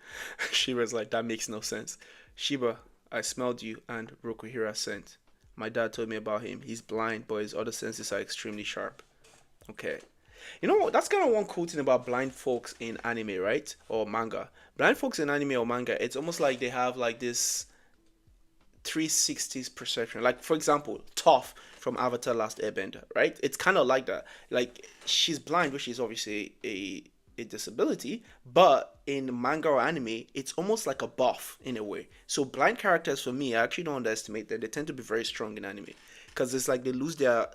Shiba's like, that makes no sense. Shiba, I smelled you and Rokuhira scent. My dad told me about him. He's blind, but his other senses are extremely sharp. Okay. You know, that's kind of one cool thing about blind folks in anime, right? Or manga. Blind folks in anime or manga, it's almost like they have like this 360s perception. Like, for example, Toph from Avatar Last Airbender, right? It's kind of like that. Like, she's blind, which is obviously a disability, but in manga or anime, it's almost like a buff in a way. So, blind characters for me, I actually don't underestimate that. They tend to be very strong in anime because it's like they lose their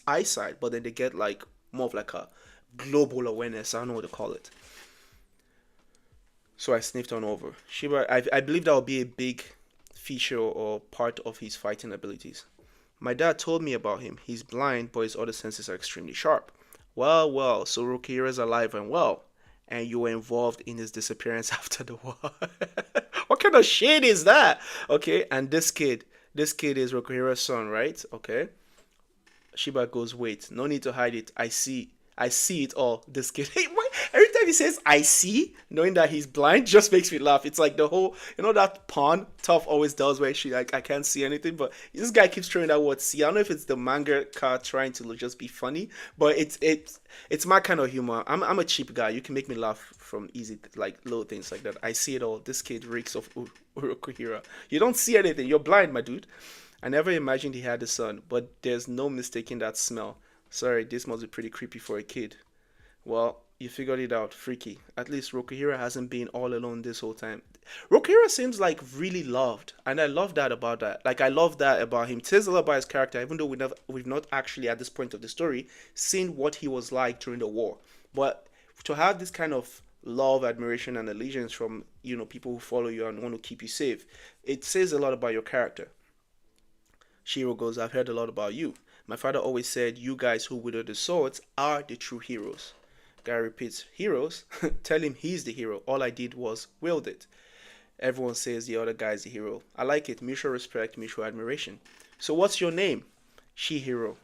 eyesight, but then they get like more of like a global awareness. I don't know what to call it. So I sniffed on over. Shiba, I believe that would be a big feature or part of his fighting abilities. My dad told me about him. He's blind, but his other senses are extremely sharp. Well, well, so Rokira is alive and well, and you were involved in his disappearance after the war. What kind of shit is that? Okay, and this kid is Rokira's son, right? Okay. Shiba goes, wait, no need to hide it. I see it all. This kid. Hey, why? Every time he says "I see," knowing that he's blind, just makes me laugh. It's like the whole, that pawn Tough always does, where she like, I can't see anything, but this guy keeps throwing that word "see." I don't know if it's the manga car trying to just be funny, but it's my kind of humor. I'm a cheap guy. You can make me laugh from easy like little things like that. I see it all. This kid reeks of Urokuhira. You don't see anything. You're blind, my dude. I never imagined he had a son, but there's no mistaking that smell. Sorry, this must be pretty creepy for a kid. Well, you figured it out, freaky. At least Rokuhira hasn't been all alone this whole time. Rokuhira seems like really loved, and I love that about that. Like I love that about him. It says a lot about his character, even though we've not actually at this point of the story seen what he was like during the war. But to have this kind of love, admiration, and allegiance from people who follow you and want to keep you safe, it says a lot about your character. Shiro goes, I've heard a lot about you. My father always said, you guys who wield the swords are the true heroes. Guy repeats, heroes? Tell him he's the hero. All I did was wield it. Everyone says the other guy's the hero. I like it. Mutual respect, mutual admiration. So what's your name? Shihiro.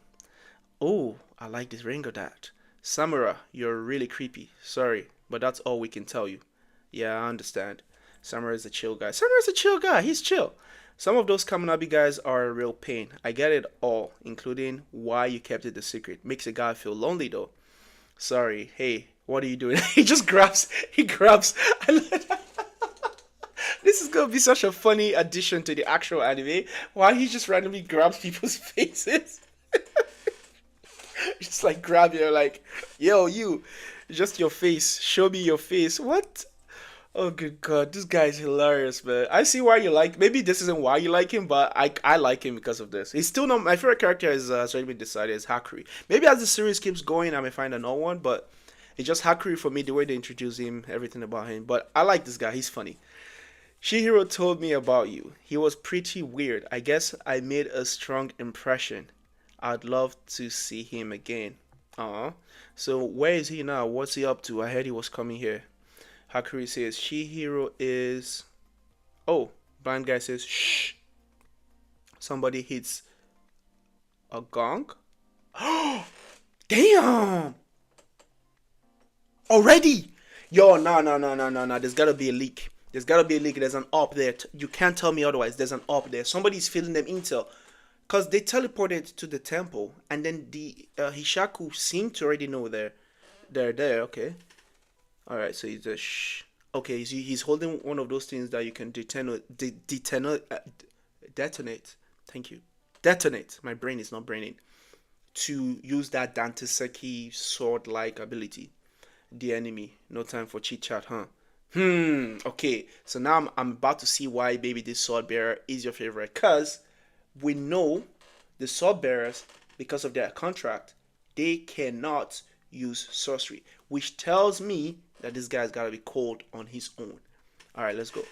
Oh, I like this ring of that. Samura, you're really creepy. Sorry, but that's all we can tell you. Yeah, I understand. Samura is a chill guy. Samura's a chill guy. He's chill. Some of those Kaminabi guys are a real pain. I get it all, including why you kept it a secret. Makes a guy feel lonely though. Sorry. Hey, what are you doing? He grabs. This is gonna be such a funny addition to the actual anime. Why he just randomly grabs people's faces. Just like grab you, like, yo, you, just your face. Show me your face. What? Oh, good God, this guy's hilarious, man. I see why you like. Maybe this isn't why you like him, but I like him because of this. He's still not my favorite character. Is has already been decided. Is Hakuri. Maybe as the series keeps going, I may find another one, but it's just Hakuri for me. The way they introduce him, everything about him. But I like this guy. He's funny. Shihiro told me about you. He was pretty weird. I guess I made a strong impression. I'd love to see him again. Aw. So where is he now? What's he up to? I heard he was coming here. Hakuri says Shihiro is. Oh, blind guy says shh. Somebody hits a gong. Damn! Already? Yo, no, no, no, no, no, no. There's gotta be a leak. There's gotta be a leak. There's an up there. You can't tell me otherwise. There's an up there. Somebody's feeding them intel. Because they teleported to the temple, and then the Hishaku seem to already know they're there. Okay. All right. So he's just shh. Okay. He's holding one of those things that you can detonate. Thank you. Detonate. My brain is not braining. To use that Dantiseki sword like ability. The enemy. No time for chit chat, huh? Okay. So now I'm about to see why baby this sword bearer is your favorite. Cause we know the sword bearers, because of their contract, they cannot use sorcery. Which tells me that this guy's gotta be cold on his own. Alright, let's go.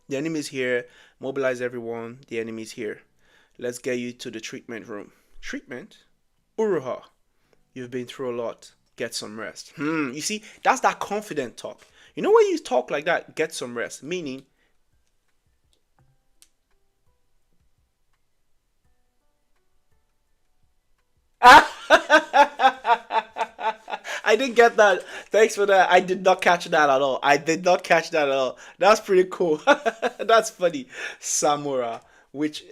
The enemy's here. Mobilize everyone. The enemy's here. Let's get you to the treatment room. Treatment? Uruha. You've been through a lot. Get some rest. You see, that's that confident talk. You know when you talk like that, get some rest. Meaning, I didn't get that. Thanks for that. I did not catch that at all. I did not catch that at all. That's pretty cool. That's funny. Samurai, which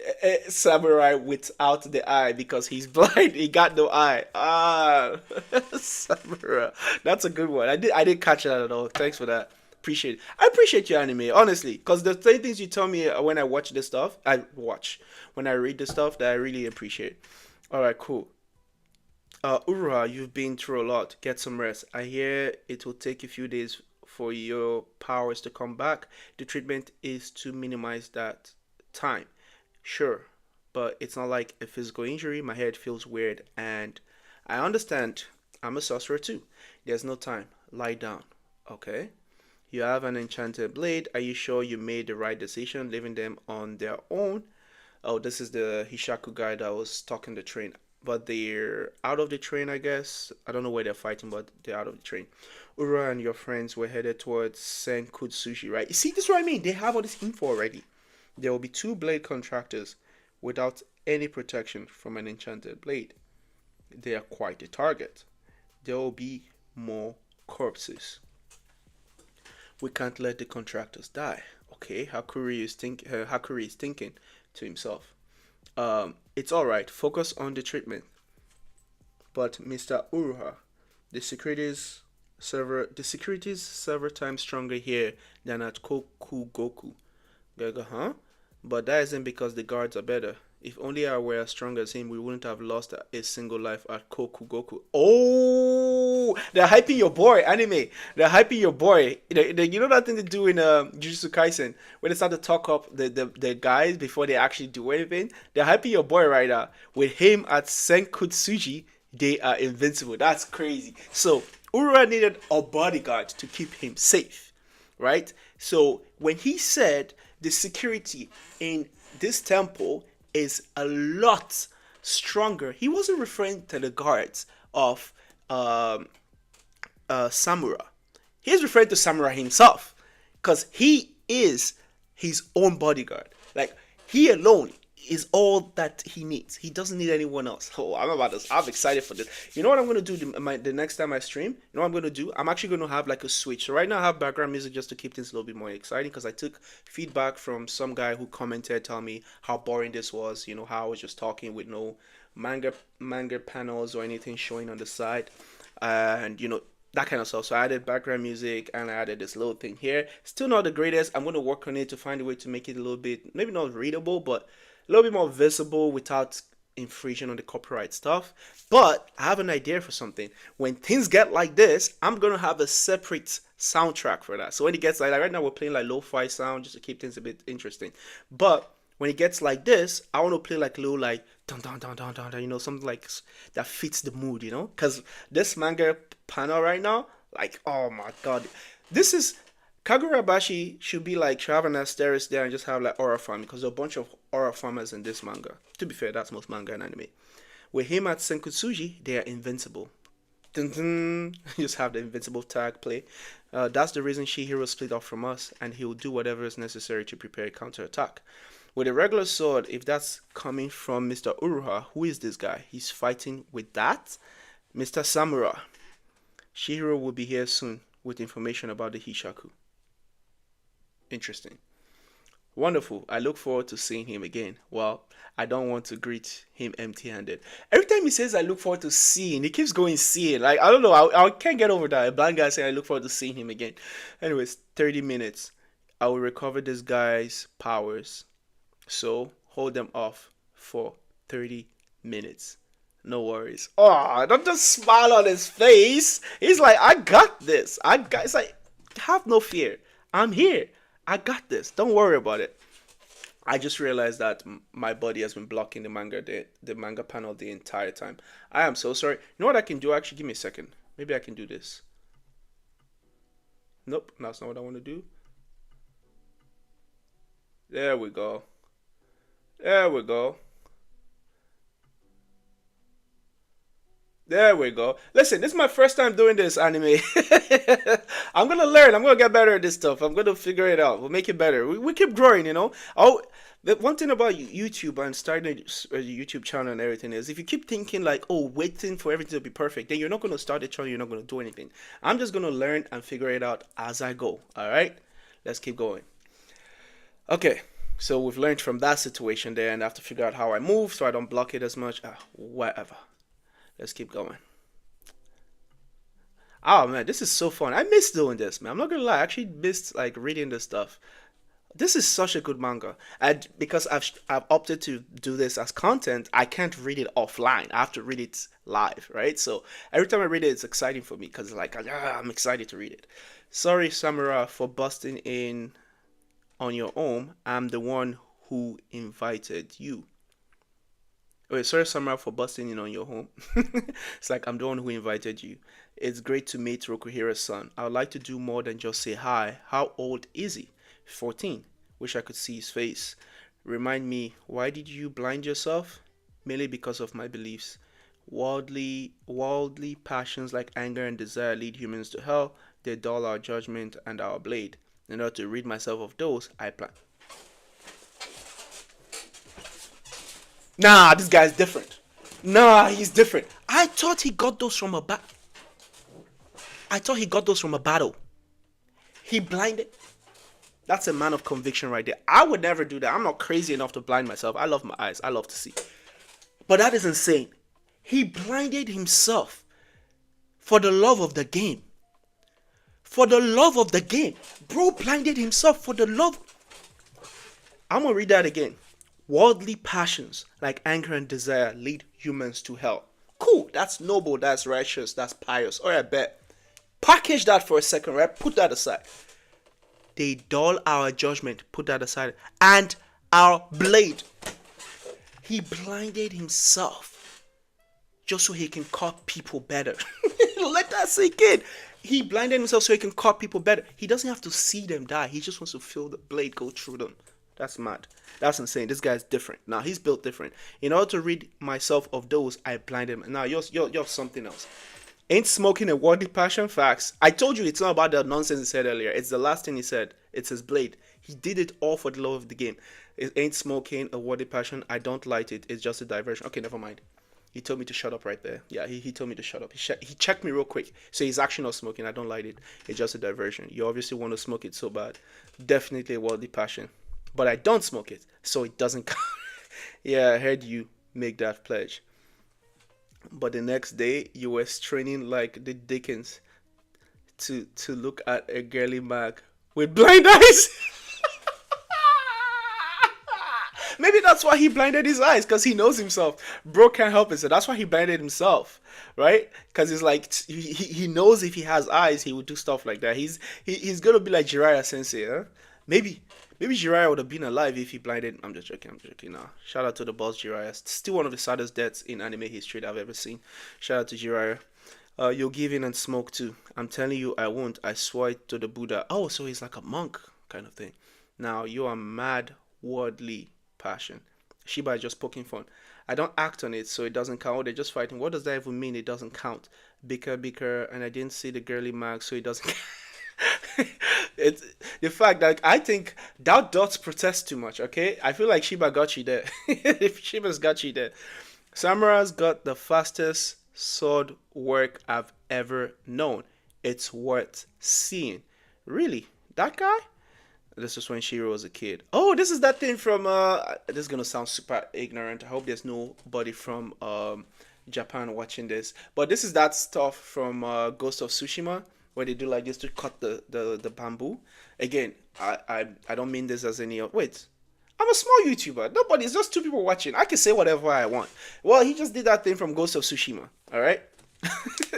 samurai without the eye because he's blind. He got no eye. Ah, samurai. That's a good one. I didn't catch that at all. Thanks for that. Appreciate it. I appreciate your anime, honestly, because the same things you tell me when I watch this stuff, I watch when I read the stuff that I really appreciate. All right, cool. Ura, you've been through a lot. Get some rest. I hear it will take a few days for your powers to come back. The treatment is to minimize that time. Sure, but it's not like a physical injury. My head feels weird, and I understand. I'm a sorcerer too. There's no time. Lie down. Okay. You have an enchanted blade. Are you sure you made the right decision leaving them on their own? Oh, this is the Hishaku guy that was stuck in the train. But they're out of the train, I guess. I don't know where they're fighting, but they're out of the train. Ura and your friends were headed towards Senkutsushi, right? You see, this is what I mean. They have all this info already. There will be two blade contractors without any protection from an enchanted blade. They are quite a target. There will be more corpses. We can't let the contractors die. Okay, Hakuri is thinking to himself. It's all right. Focus on the treatment. But Mr. Uruha, the security's several times stronger here than at Kokugoku. Gaga, huh? But that isn't because the guards are better. If only I were as strong as him, we wouldn't have lost a single life at Kokugoku. Oh, they're hyping your boy, anime. They're hyping your boy. You know that thing they do in Jujutsu Kaisen, where they start to talk up the guys before they actually do anything? They're hyping your boy right now. With him at Senkutsuji, they are invincible. That's crazy. So, Urura needed a bodyguard to keep him safe, right? So, when he said the security in this temple is a lot stronger, he wasn't referring to the guards of um, Samura. He's referring to Samura himself because he is his own bodyguard. Like he alone is all that he needs. He doesn't need anyone else. Oh, I'm about this. I'm excited for this. You know what I'm gonna do the next time I stream? You know what I'm gonna do? I'm actually gonna have like a switch. So right now I have background music just to keep things a little bit more exciting because I took feedback from some guy who commented, tell me how boring this was. You know how I was just talking with no manga panels or anything showing on the side, and that kind of stuff. So I added background music and I added this little thing here. Still not the greatest. I'm gonna work on it to find a way to make it a little bit, maybe not readable, but a little bit more visible without infringing on the copyright stuff. But I have an idea for something. When things get like this, I'm gonna have a separate soundtrack for that. So when it gets like right now, we're playing like lo-fi sound just to keep things a bit interesting. But when it gets like this, I want to play like a little like dun dun dun dun dun, something like that fits the mood, Because this manga panel right now, like oh my god, this is Kagurabachi should have an asterisk there and just have like aura farm because there are a bunch of aura farmers in this manga. To be fair, that's most manga and anime. With him at Senkutsuji, they are invincible. Dun dun, just have the invincible tag play. That's the reason Shihiro split off from us, and he will do whatever is necessary to prepare a counterattack. With a regular sword, if that's coming from Mr. Uruha, who is this guy? He's fighting with that? Mr. Samura. Shihiro will be here soon with information about the Hishaku. Interesting. Wonderful. I look forward to seeing him again. Well, I don't want to greet him empty handed. Every time he says I look forward to seeing, he keeps going seeing. Like, I don't know. I can't get over that. A blind guy saying I look forward to seeing him again. Anyways, 30 minutes. I will recover this guy's powers. So, hold them off for 30 minutes. No worries. Oh, don't just smile on his face. He's like, I got this. It's like, have no fear. I'm here. I got this. Don't worry about it. I just realized that my body has been blocking the manga panel the entire time. I am so sorry. You know what I can do? Actually, give me a second. Maybe I can do this. Nope, that's not what I want to do. There we go. There we go. There we go. Listen, this is my first time doing this anime. I'm gonna learn. I'm gonna get better at this stuff. I'm gonna figure it out. We'll make it better. We keep growing, you know. Oh, the one thing about YouTube and starting a YouTube channel and everything is if you keep thinking like, oh, waiting for everything to be perfect, then you're not gonna start a channel. You're not gonna do anything. I'm just gonna learn and figure it out as I go. All right. Let's keep going. Okay. So we've learned from that situation there, and I have to figure out how I move so I don't block it as much. Whatever. Let's keep going. Oh man, this is so fun. I miss doing this, man. I'm not gonna lie. I actually missed like reading this stuff. This is such a good manga, and because I've opted to do this as content, I can't read it offline. I have to read it live, right? So every time I read it, it's exciting for me because like I'm excited to read it. Sorry, Samura, for busting in on your own. I'm the one who invited you. Wait, sorry, Samara, for busting in on your home. It's like I'm the one who invited you. It's great to meet Rokuhira's son. I would like to do more than just say hi. How old is he? 14. Wish I could see his face. Remind me, why did you blind yourself? Merely because of my beliefs. Worldly passions like anger and desire lead humans to hell. They dull our judgment and our blade. In order to rid myself of those, I plan. Nah, this guy's different. Nah, he's different. I thought he got those from a battle. He blinded. That's a man of conviction right there. I would never do that. I'm not crazy enough to blind myself. I love my eyes. I love to see. But that is insane. He blinded himself for the love of the game. For the love of the game. Bro blinded himself for the love. I'm going to read that again. Worldly passions like anger and desire lead humans to hell. Cool, that's noble, that's righteous, that's pious. Alright, bet. Package that for a second, right? Put that aside. They dull our judgment, put that aside. And our blade. He blinded himself just so he can cut people better. Let that sink in. He blinded himself so he can cut people better. He doesn't have to see them die. He just wants to feel the blade go through them. That's mad. That's insane. This guy's different. Now he's built different. In order to rid myself of those, I blind him. Now you're something else. Ain't smoking a worldly passion? Facts. I told you it's not about the nonsense he said earlier. It's the last thing he said. It's his blade. He did it all for the love of the game. It ain't smoking a worldly passion. I don't light it. It's just a diversion. Okay, never mind. He told me to shut up right there. Yeah, he told me to shut up. He checked me real quick. So he's actually not smoking. I don't light it. It's just a diversion. You obviously want to smoke it so bad. Definitely a worldly passion. But I don't smoke it, so it doesn't count. Yeah, I heard you make that pledge. But the next day, you were straining like the Dickens to look at a girly mag with blind eyes. Maybe that's why he blinded his eyes, because he knows himself. Bro can't help it, so that's why he blinded himself, right? Because it's like he knows if he has eyes, he would do stuff like that. He's gonna be like Jiraiya Sensei, huh? Maybe Jiraiya would have been alive if he blinded. I'm just joking. Nah. Shout out to the boss Jiraiya. Still one of the saddest deaths in anime history that I've ever seen. Shout out to Jiraiya. You'll give in and smoke too. I'm telling you, I won't. I swear to the Buddha. Oh, so he's like a monk kind of thing. Now you are mad worldly passion. Shiba is just poking fun. I don't act on it, so it doesn't count. Oh, they're just fighting. What does that even mean? It doesn't count. Bicker, and I didn't see the girly mag, so it doesn't. It's the fact that I think that dots protest too much. Okay, I feel like Shiba got you there. If Shiba's got you there, Samura's got the fastest sword work I've ever known. It's worth seeing. Really, that guy? This was when Shiro was a kid. Oh, this is that thing from this is gonna sound super ignorant. I hope there's nobody from Japan watching this. But this is that stuff from Ghost of Tsushima, where they do like this to cut the bamboo. Again, I don't mean this as any wait. I'm a small YouTuber. Nobody, it's just two people watching. I can say whatever I want. Well, he just did that thing from Ghost of Tsushima. All right.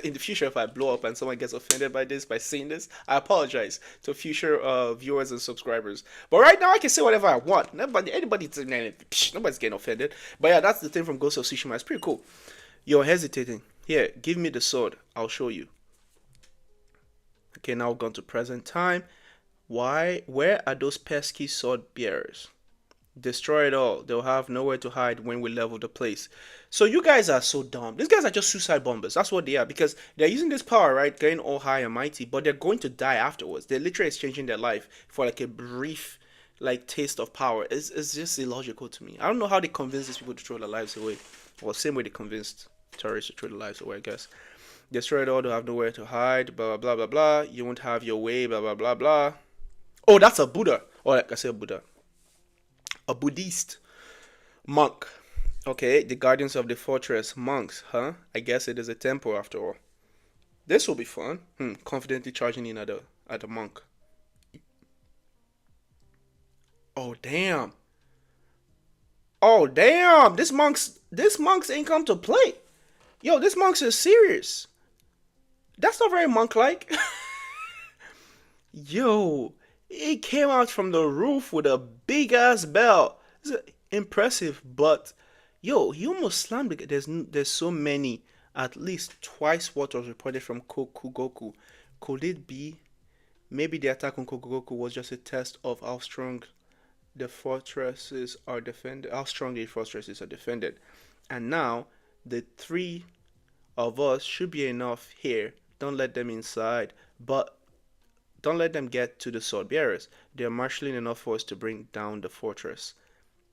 In the future, if I blow up and someone gets offended by this, by seeing this, I apologize to future viewers and subscribers. But right now, I can say whatever I want. Anybody's nobody's getting offended. But yeah, that's the thing from Ghost of Tsushima. It's pretty cool. You're hesitating. Here, give me the sword. I'll show you. Okay, now we've gone to present time. Why? Where are those pesky sword bearers? Destroy it all. They'll have nowhere to hide when we level the place. So you guys are so dumb. These guys are just suicide bombers. That's what they are, because they're using this power, right? Getting all high and mighty, but they're going to die afterwards. They're literally exchanging their life for like a brief like taste of power. It's just illogical to me. I don't know how they convince these people to throw their lives away. Well, same way they convinced terrorists to throw their lives away, I guess. Destroy it all. They'll have nowhere to hide. Blah blah blah blah blah. You won't have your way. Blah blah blah blah. Oh, that's a Buddha. Oh, like I said, Buddha. A Buddhist monk. Okay, the guardians of the fortress, monks, huh? I guess it is a temple after all. This will be fun. Confidently charging in at the monk. Oh damn. Oh damn. This monks ain't come to play. Yo, this monks is serious. That's not very monk-like. Yo, he came out from the roof with a big ass bell. It's impressive, but yo, he almost slammed it. There's so many. At least twice what was reported from Kokugoku. Could it be? Maybe the attack on Kokugoku was just a test of how strong the fortresses are defended. How strong the fortresses are defended, and now the three of us should be enough here. Don't let them inside, but don't let them get to the sword bearers. They're marshalling enough force to bring down the fortress.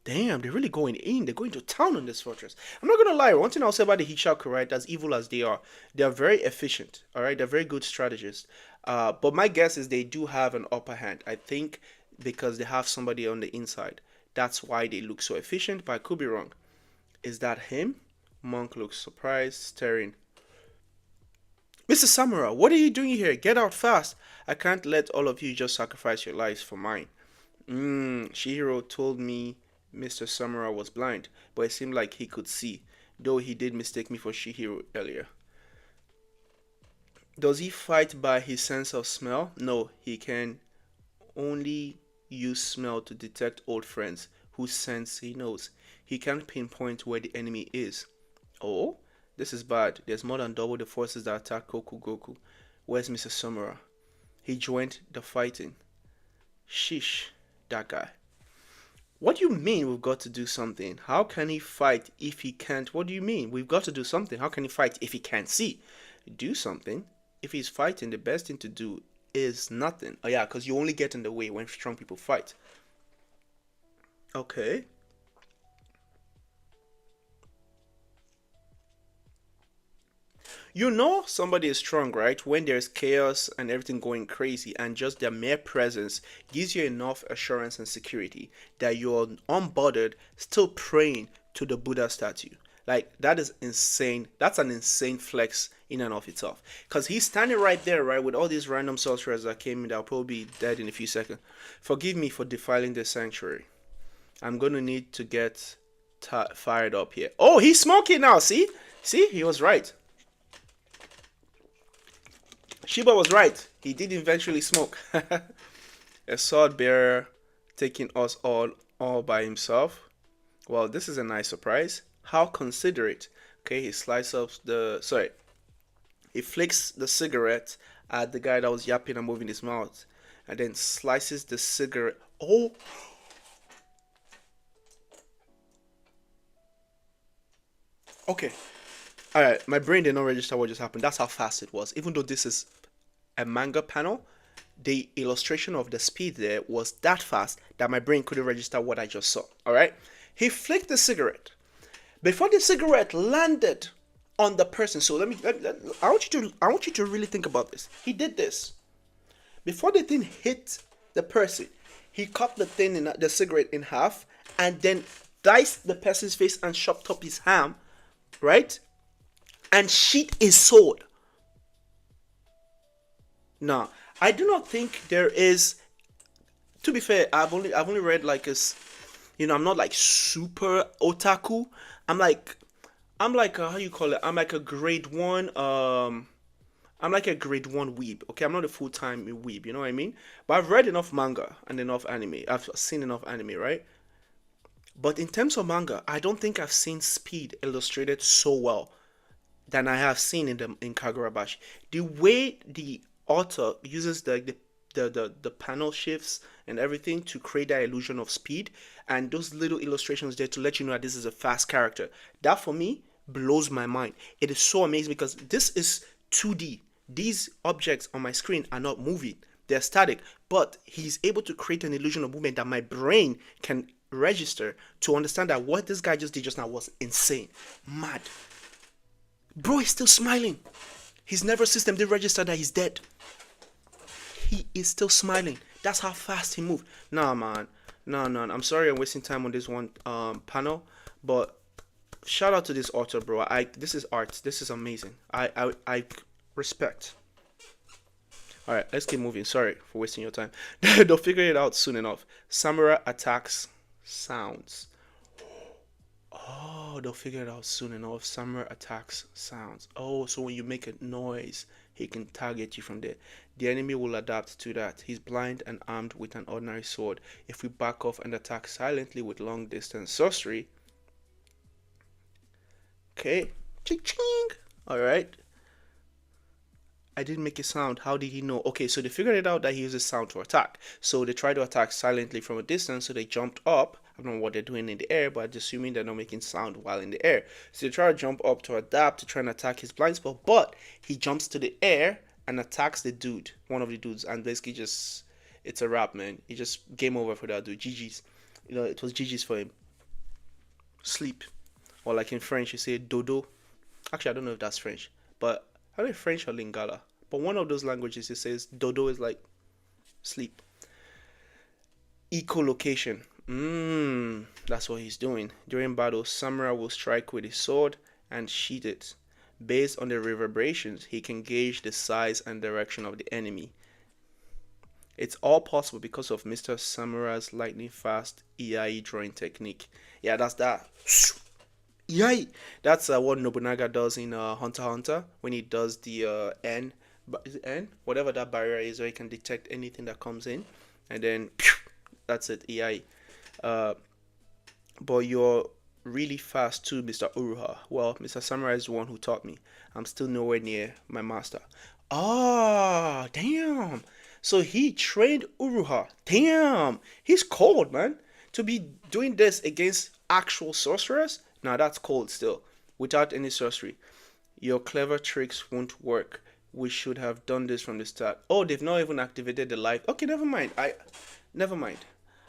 Damn, they're really going in. They're going to town on this fortress. I'm not gonna lie. One thing I'll say about the Hichaku, right? As evil as they are very efficient. All right, they're very good strategists. But my guess is they do have an upper hand. I think because they have somebody on the inside. That's why they look so efficient. But I could be wrong. Is that him? Monk looks surprised, staring. Mr. Samura, what are you doing here? Get out fast. I can't let all of you just sacrifice your lives for mine. Shihiro told me Mr. Samura was blind, but it seemed like he could see, though he did mistake me for Shihiro earlier. Does he fight by his sense of smell? No, he can only use smell to detect old friends whose scents he knows. He can't pinpoint where the enemy is. Oh, this is bad. There's more than double the forces that attack Kokugoku. Where's Mr. Samura? He joined the fighting. Sheesh, that guy. What do you mean we've got to do something? How can he fight if he can't? What do you mean? We've got to do something. How can he fight if he can't see? Do something. If he's fighting, the best thing to do is nothing. Oh yeah, because you only get in the way when strong people fight. Okay. You know somebody is strong, right? When there's chaos and everything going crazy, and just their mere presence gives you enough assurance and security that you're unbothered, still praying to the Buddha statue. Like, that is insane. That's an insane flex in and of itself. Because he's standing right there, right, with all these random sorcerers that came in that'll probably be dead in a few seconds. Forgive me for defiling the sanctuary. I'm going to need to get fired up here. Oh, he's smoking now. See? See? He was right. Shiba was right. He did eventually smoke. A sword bearer taking us all by himself. Well, this is a nice surprise. How considerate. Okay, he slices up he flicks the cigarette at the guy that was yapping and moving his mouth, and then slices the cigarette. Oh. Okay. Alright, my brain did not register what just happened. That's how fast it was. Even though this is a manga panel, the illustration of the speed there was that fast that my brain couldn't register what I just saw. Alright? He flicked the cigarette. Before the cigarette landed on the person, so I want you to really think about this. He did this. Before the thing hit the person, he cut the cigarette in half and then diced the person's face and chopped up his ham, right? And sheathed his sword. Now, I do not think there is. To be fair, I've only read like I'm not like super otaku. I'm like I'm like how you call it? I'm like a grade one. I'm like a grade one weeb. Okay, I'm not a full time weeb. You know what I mean? But I've read enough manga and enough anime. I've seen enough anime, right? But in terms of manga, I don't think I've seen Speed illustrated so well than I have seen in Kagurabachi. The way the author uses the panel shifts and everything to create that illusion of speed, and those little illustrations there to let you know that this is a fast character. That for me blows my mind. It is so amazing because this is 2D. These objects on my screen are not moving. They're static, but he's able to create an illusion of movement that my brain can register to understand that what this guy just did just now was insane. Mad. Bro is still smiling. His nervous system didn't register that he's dead. He is still smiling. That's how fast he moved. Nah, man. No, no. I'm sorry I'm wasting time on this one panel, but shout out to this author, bro. This is art. This is amazing. I respect. All right, let's keep moving. Sorry for wasting your time. They'll figure it out soon enough. Samurai attacks sounds. Oh, they'll figure it out soon enough. Summer attacks sounds. Oh, so when you make a noise, he can target you from there. The enemy will adapt to that. He's blind and armed with an ordinary sword. If we back off and attack silently with long distance sorcery. Okay. Ching ching. Alright. I didn't make a sound. How did he know? Okay, so they figured it out that he uses sound to attack. So they tried to attack silently from a distance, so they jumped up. I don't know what they're doing in the air, but I'm assuming they're not making sound while in the air. So they try to jump up to adapt to try and attack his blind spot, but he jumps to the air and attacks the dude, one of the dudes, and basically just it's a wrap, man. He just game over for that dude. GG's. It was GG's for him. Sleep. Or like in French, you say dodo. Actually, I don't know if that's French, but I don't know if French or Lingala. But one of those languages, it says dodo is like sleep. Echolocation. That's what he's doing. During battle, Samurai will strike with his sword and sheath it. Based on the reverberations, he can gauge the size and direction of the enemy. It's all possible because of Mr. Samurai's lightning fast EIE drawing technique. Yeah, that's that. Yay! That's what Nobunaga does in Hunter x Hunter when he does the N, is it N? Whatever that barrier is, where he can detect anything that comes in, and then that's it, EI. But you're really fast too, Mr. Uruha. Well, Mr. Samurai is the one who taught me. I'm still nowhere near my master. Ah, damn. So he trained Uruha. Damn, he's cold, man. To be doing this against actual sorcerers, now that's cold still, without any sorcery. Your clever tricks won't work. We should have done this from the start. Oh, they've not even activated the life. Okay, never mind. Never mind.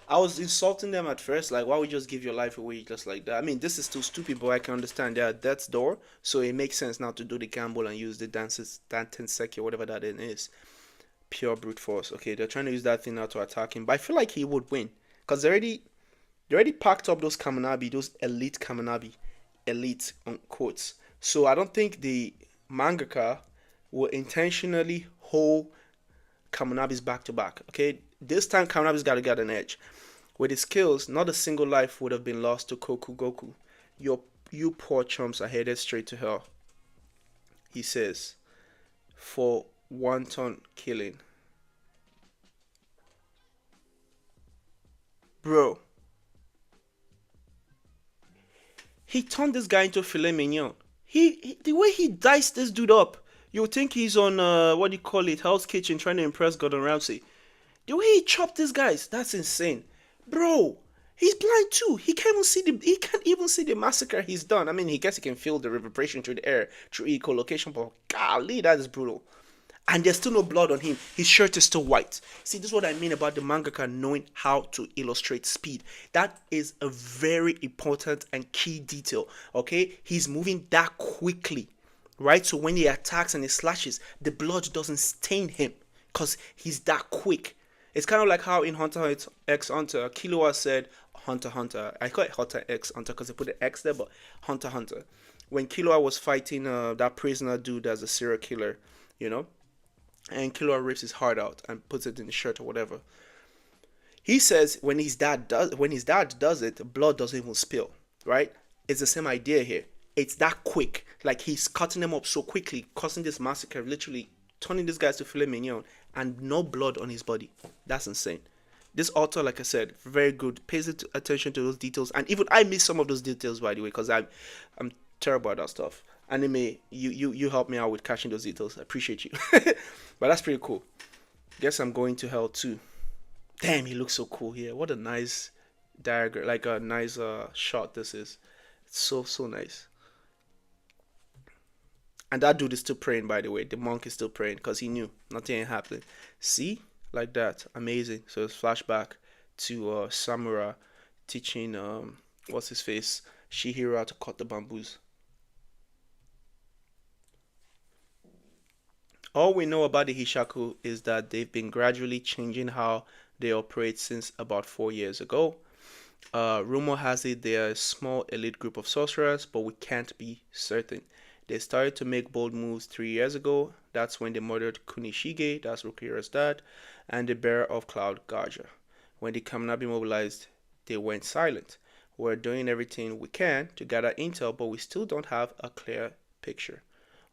I was insulting them at first, like why would you just give your life away just like that? I mean, this is still stupid, but I can understand they're at death's door, so it makes sense now to do the gamble and use the Dantenseki or whatever that thing is. Pure brute force. Okay, they're trying to use that thing now to attack him, but I feel like he would win because they already packed up those Kaminabi, those elite Kaminabi, elite on quotes. So I don't think the mangaka will intentionally hold Kaminabis back to back. Okay, this time Kaminabi's got to get an edge. With his skills, not a single life would have been lost to Kokugoku. You poor chumps are headed straight to hell. He says, for wanton killing. Bro, he turned this guy into filet mignon. The way he diced this dude up, you would think he's on what do you call it, Hell's Kitchen, trying to impress Gordon Ramsay. The way he chopped these guys, that's insane, bro. He's blind too. He can't even see the massacre he's done. I mean, he guess he can feel the reverberation through the air through echolocation, but golly, that is brutal. And there's still no blood on him. His shirt is still white. See, this is what I mean about the mangaka knowing how to illustrate speed. That is a very important and key detail. Okay, he's moving that quickly, right? So when he attacks and he slashes, the blood doesn't stain him because he's that quick. It's kind of like how in Hunter x Hunter, Killua said Hunter x Hunter. I call it Hunter x Hunter because they put the X there, but Hunter x Hunter. When Killua was fighting that prisoner dude as a serial killer, you know, and Killua rips his heart out and puts it in his shirt or whatever. He says when his dad does it, blood doesn't even spill, right? It's the same idea here. It's that quick. Like he's cutting them up so quickly, causing this massacre, literally turning these guys to filet mignon, and no blood on his body. That's insane. This author, like I said, very good. Pays attention to those details, and even I miss some of those details, by the way, because I'm terrible at that stuff. Anime, you help me out with catching those details. I appreciate you. But that's pretty cool. Guess I'm going to hell too. Damn, he looks so cool here. What a nice diagram, like a nice shot this is. It's so nice. And that dude is still praying, by the way. The monk is still praying because he knew nothing ain't happening. See, like that, amazing. So it's flashback to Samura teaching what's his face, Shihiro, how to cut the bamboos. All we know about the Hishaku is that they've been gradually changing how they operate since about 4 years ago. Rumor has it they're a small elite group of sorcerers, but we can't be certain. They started to make bold moves 3 years ago. That's when they murdered Kunishige, that's Rukira's dad, and the bearer of Cloud Gaja. When the Kaminabi mobilized, they went silent. We're doing everything we can to gather intel, but we still don't have a clear picture.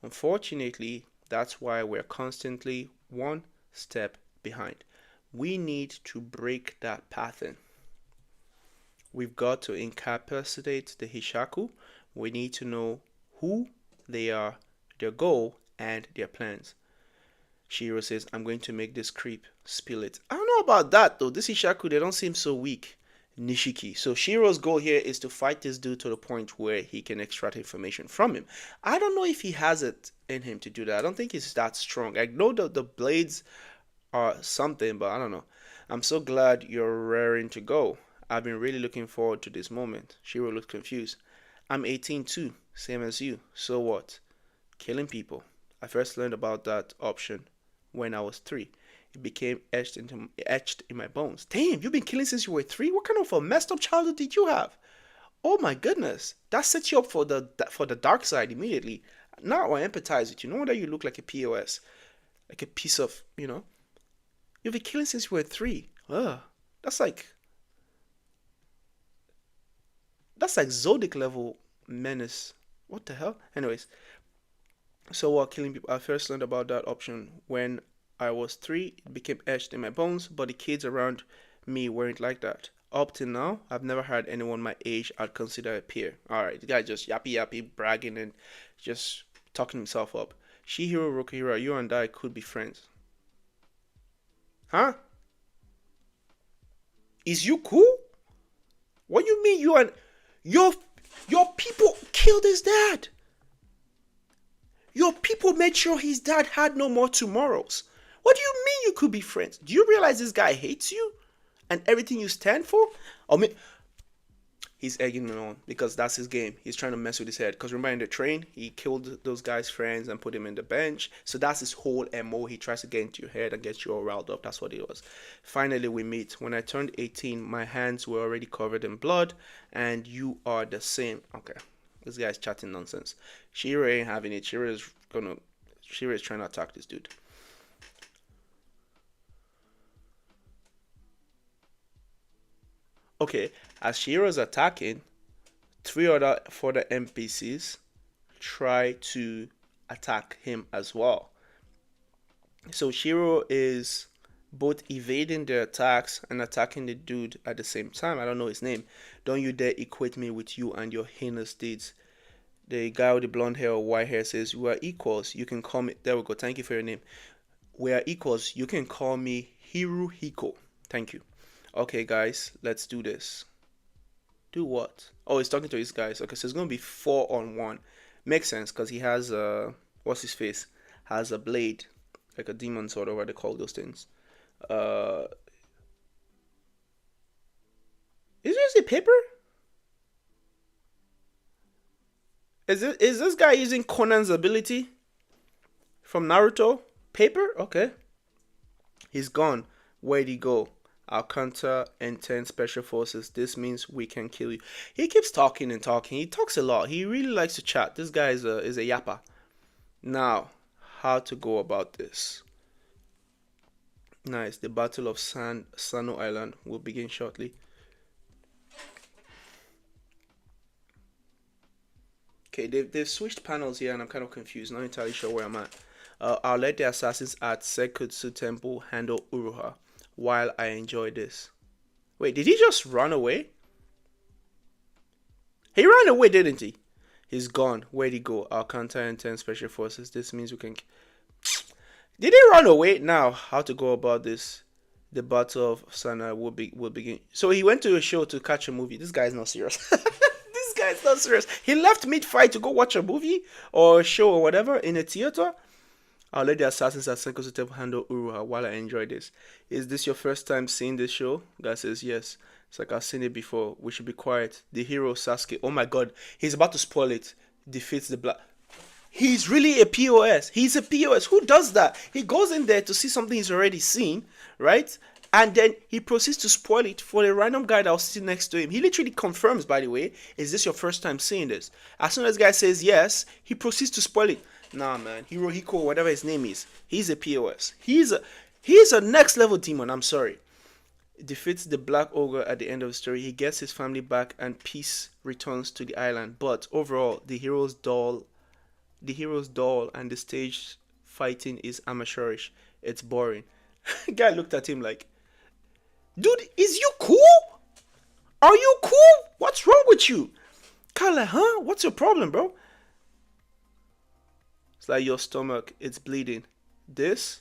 Unfortunately, that's why we're constantly one step behind. We need to break that pattern. We've got to incapacitate the Hishaku. We need to know who they are, their goal, and their plans. Shiro says, I'm going to make this creep spill it. I don't know about that though. This Hishaku, they don't seem so weak. Nishiki. So Shiro's goal here is to fight this dude to the point where he can extract information from him. I don't know if he has it in him to do that. I don't think he's that strong. I know that the blades are something, but I don't know. I'm so glad you're raring to go. I've been really looking forward to this moment. Shiro looks confused. I'm 18 too, same as you. So what? Killing people. I first learned about that option when I was 3. It became etched in my bones. Damn, you've been killing since you were 3? What kind of a messed up childhood did you have? Oh my goodness. That sets you up for the dark side immediately. Now I empathize with you. No wonder you look like a POS. Like a piece of, You've been killing since you were 3. Ugh. That's like Zodiac level menace. What the hell? Anyways, so while killing people, I first learned about that option when I was 3. It became etched in my bones, but the kids around me weren't like that. Up till now, I've never had anyone my age I'd consider a peer. Alright, the guy just yappy bragging and just talking himself up. Shihiro Rokihira, you and I could be friends. Huh? Is you cool? What you mean you and your people killed his dad? Your people made sure his dad had no more tomorrows. What do you mean you could be friends? Do you realize this guy hates you and everything you stand for? Or he's egging him on because that's his game. He's trying to mess with his head. Because remember in the train, he killed those guys' friends and put him in the bench. So that's his whole MO. He tries to get into your head and get you all riled up. That's what it was. Finally, we meet. When I turned 18, my hands were already covered in blood. And you are the same. Okay. This guy's chatting nonsense. Shiro ain't having it. Shiro is trying to attack this dude. Okay, as Shiro's attacking, 4 other NPCs try to attack him as well. So Shiro is both evading their attacks and attacking the dude at the same time. I don't know his name. Don't you dare equate me with you and your heinous deeds. The guy with the blonde hair or white hair says, we are equals. You can call me. There we go. Thank you for your name. We are equals. You can call me Hiruhiko. Thank you. Okay, guys, let's do this. Do what? Oh, he's talking to his guys. Okay, so it's gonna be 4-on-1. Makes sense because he has what's his face? Has a blade, like a demon sword, or what they call those things. Uh, is this a paper? Is this guy using Conan's ability from Naruto? Paper? Okay. He's gone. Where'd he go? Our counter intense special forces. This means we can kill you. He keeps talking and talking. He talks a lot. He really likes to chat. This guy is a yapper. Now, how to go about this? Nice. The Battle of Sano Island will begin shortly. Okay, they've switched panels here, and I'm kind of confused. Not entirely sure where I'm at. I'll let the assassins at Sekutsu Temple handle Uruha while I enjoy this. Wait, did he just run away? He ran away, didn't he? He's gone. Where'd he go? Our counter intense special forces. This means we can. Did he run away? Now, how to go about this? The Battle of Sana will begin. So he went to a show to catch a movie. This guy's not serious. This guy's not serious. He left mid fight to go watch a movie or a show or whatever in a theater. I'll let the assassins at Senkosu Temple handle Uruha while I enjoy this. Is this your first time seeing this show? Guy says yes. It's like I've seen it before. We should be quiet. The hero Sasuke. Oh my god. He's about to spoil it. Defeats the black. He's really a POS. He's a POS. Who does that? He goes in there to see something he's already seen, right? And then he proceeds to spoil it for a random guy that was sitting next to him. He literally confirms, by the way, is this your first time seeing this? As soon as the guy says yes, he proceeds to spoil it. Nah, man. Hirohiko, whatever his name is, he's a POS. He's a next level demon. I'm sorry. Defeats the Black Ogre at the end of the story. He gets his family back and peace returns to the island. But overall, the hero's doll and the stage fighting is amateurish. It's boring. Guy looked at him like, dude, is you cool? Are you cool? What's wrong with you? Kyle, huh? What's your problem, bro? It's like your stomach, it's bleeding. This?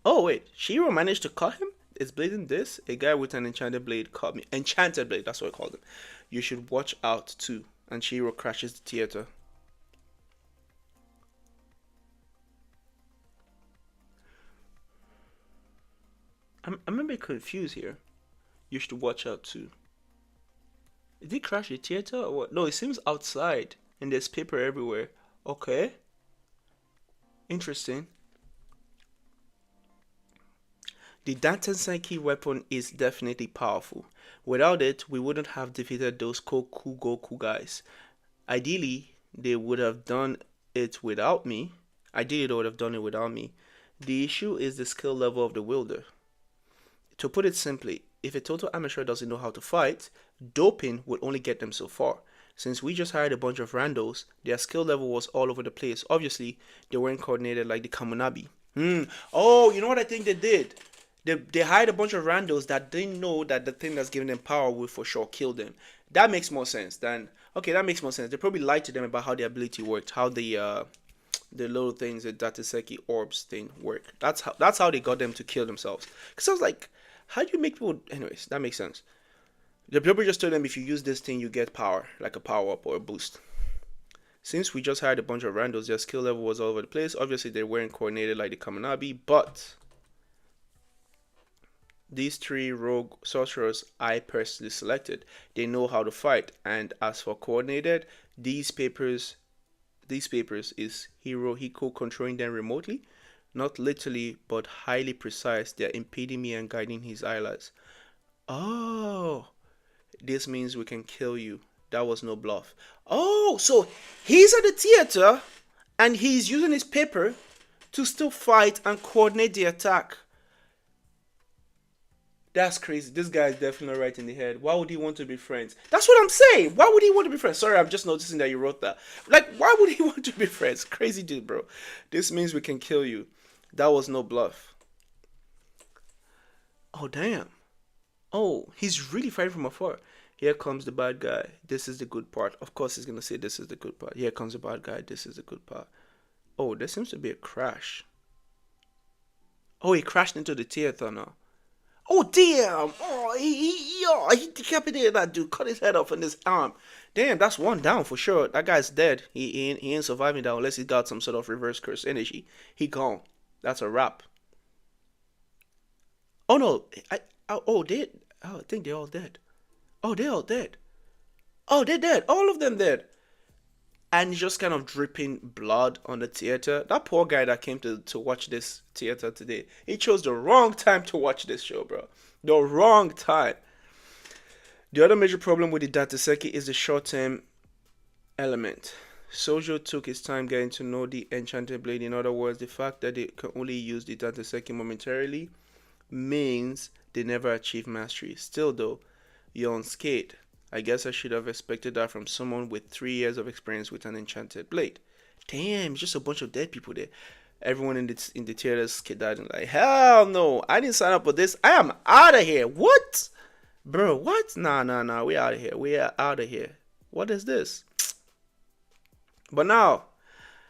Oh, wait. Shiro managed to cut him? It's bleeding this? A guy with an enchanted blade caught me. Enchanted blade, that's what I called him. You should watch out too. And Shiro crashes the theater. I'm a bit confused here. You should watch out too. Did he crash the theater or what? No, it seems outside and there's paper everywhere. Okay. Interesting. The Datensenki weapon is definitely powerful. Without it, we wouldn't have defeated those Kokugoku guys. Ideally, they would have done it without me. Ideally, they would have done it without me. The issue is the skill level of the wielder. To put it simply, if a total amateur doesn't know how to fight, doping will only get them so far. Since we just hired a bunch of randos, their skill level was all over the place. Obviously, they weren't coordinated like the Kamunabi. Oh, you know what I think they did? They hired a bunch of randos that didn't know that the thing that's giving them power will for sure kill them. That makes more sense than... Okay, that makes more sense. They probably lied to them about how the ability worked, how the little things, the Dataseki orbs thing work. That's how they got them to kill themselves. Because I was like, how do you make people... Anyways, that makes sense. The people just told them if you use this thing, you get power, like a power up or a boost. Since we just hired a bunch of randos, their skill level was all over the place. Obviously, they weren't coordinated like the Kamunabi, but... These three rogue sorcerers I personally selected. They know how to fight, and as for coordinated, these papers is Hirohiko controlling them remotely, not literally but highly precise. They're impeding me and guiding his eyelids. Oh, this means we can kill you. That was no bluff. Oh, so he's at the theater and he's using his paper to still fight and coordinate the attack. That's crazy. This guy is definitely right in the head. Why would he want to be friends? That's what I'm saying. Why would he want to be friends? Sorry, I'm just noticing that you wrote that. Like, why would he want to be friends? Crazy dude, bro. This means we can kill you. That was no bluff. Oh, damn. Oh, he's really fighting from afar. Here comes the bad guy. This is the good part. Of course, he's going to say this is the good part. Here comes the bad guy. This is the good part. Oh, there seems to be a crash. Oh, he crashed into the theater now. Oh damn! Oh, he decapitated that dude, cut his head off and his arm. Damn, that's one down for sure. That guy's dead. He ain't surviving that unless he got some sort of reverse curse energy. He gone. That's a wrap. Oh no, I think they're all dead. Oh, they're all dead. Oh, they're dead. All of them dead. And just kind of dripping blood on the theater. That poor guy that came to watch this theater today, he chose the wrong time to watch this show, bro. The wrong time. The other major problem with the Dataseki is the short-term element. Sojo took his time getting to know the enchanted blade. In other words, the fact that they can only use the Danseki momentarily means they never achieve mastery. Still though, you're unscathed. I guess I should have expected that from someone with 3 years of experience with an enchanted blade. Damn, just a bunch of dead people there. Everyone in the theaters skedaddling like, hell no, I didn't sign up for this. I am out of here. What? Bro, what? Nah, nah, nah. We out of here. We are out of here. What is this? But now,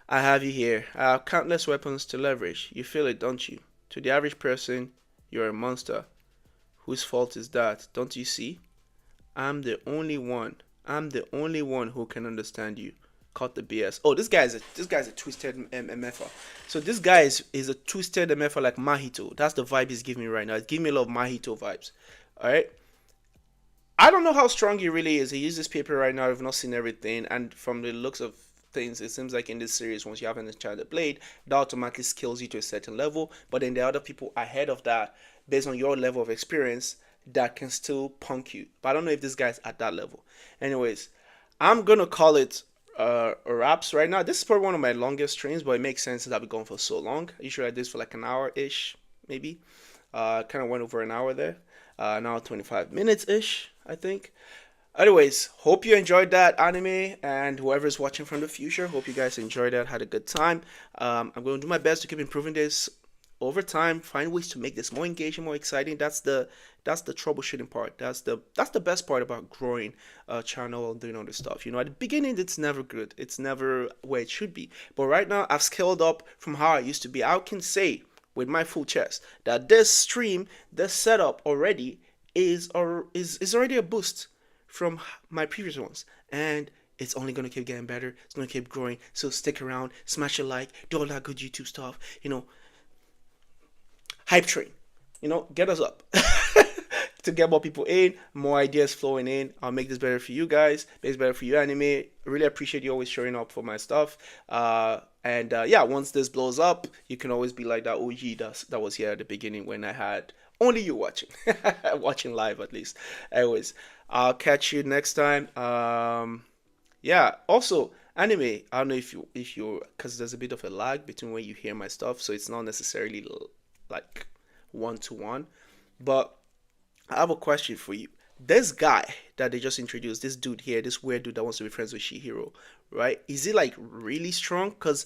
I have you here. I have countless weapons to leverage. You feel it, don't you? To the average person, you're a monster. Whose fault is that? Don't you see? I'm the only one. I'm the only one who can understand you. Cut the BS. Oh, this guy's a twisted MFer. So this guy is a twisted MFer like Mahito. That's the vibe he's giving me right now. It's giving me a lot of Mahito vibes. All right. I don't know how strong he really is. He uses paper right now. I've not seen everything, and from the looks of things, it seems like in this series, once you have an enchanted blade, that automatically scales you to a certain level. But then there are other people ahead of that, based on your level of experience, that can still punk you. But I don't know if this guy's at that level. Anyways, I'm gonna call it wraps right now. This is probably one of my longest streams, but it makes sense since I've been going for so long. Usually I do this for like an hour ish, maybe. Kind of went over an hour there. Now 25 minutes ish, I think. Anyways, hope you enjoyed that anime, and whoever's watching from the future, hope you guys enjoyed that, had a good time. I'm going to do my best to keep improving this over time, find ways to make this more engaging, more exciting. That's the troubleshooting part. That's the best part about growing a channel and doing all this stuff. At the beginning, it's never good. It's never where it should be. But right now, I've scaled up from how I used to be. I can say with my full chest that this stream, this setup already is already a boost from my previous ones, and it's only gonna keep getting better. It's gonna keep growing. So stick around, smash a like, do all that good YouTube stuff. Hype train. Get us up to get more people in, more ideas flowing in. I'll make this better for you guys. Make this better for you, anime. Really appreciate you always showing up for my stuff. And yeah, once this blows up, you can always be like that OG that was here at the beginning when I had only you watching, watching live at least. Anyways, I'll catch you next time. Yeah. Also, anime. I don't know if you because there's a bit of a lag between when you hear my stuff, so it's not necessarily like one to one. But I have a question for you. This guy that they just introduced, this dude here, this weird dude that wants to be friends with Shihiro, right? Is he like really strong? Cause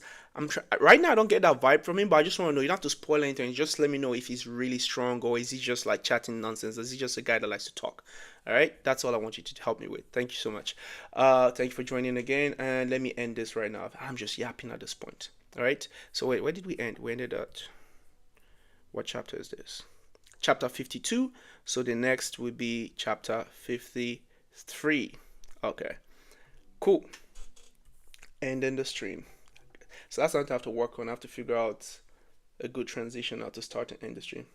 right now I don't get that vibe from him, but I just want to know. You don't have to spoil anything. Just let me know if he's really strong or is he just like chatting nonsense? Is he just a guy that likes to talk? All right, that's all I want you to help me with. Thank you so much. Thank you for joining again, and let me end this right now. I'm just yapping at this point. All right. So wait, where did we end? We ended at what chapter is this? Chapter 52. So the next would be chapter 53. Okay, cool. And then the stream. So that's something I have to work on. I have to figure out a good transition how to start and end the stream.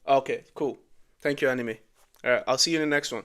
Okay, cool. Thank you, anime. All right, I'll see you in the next one.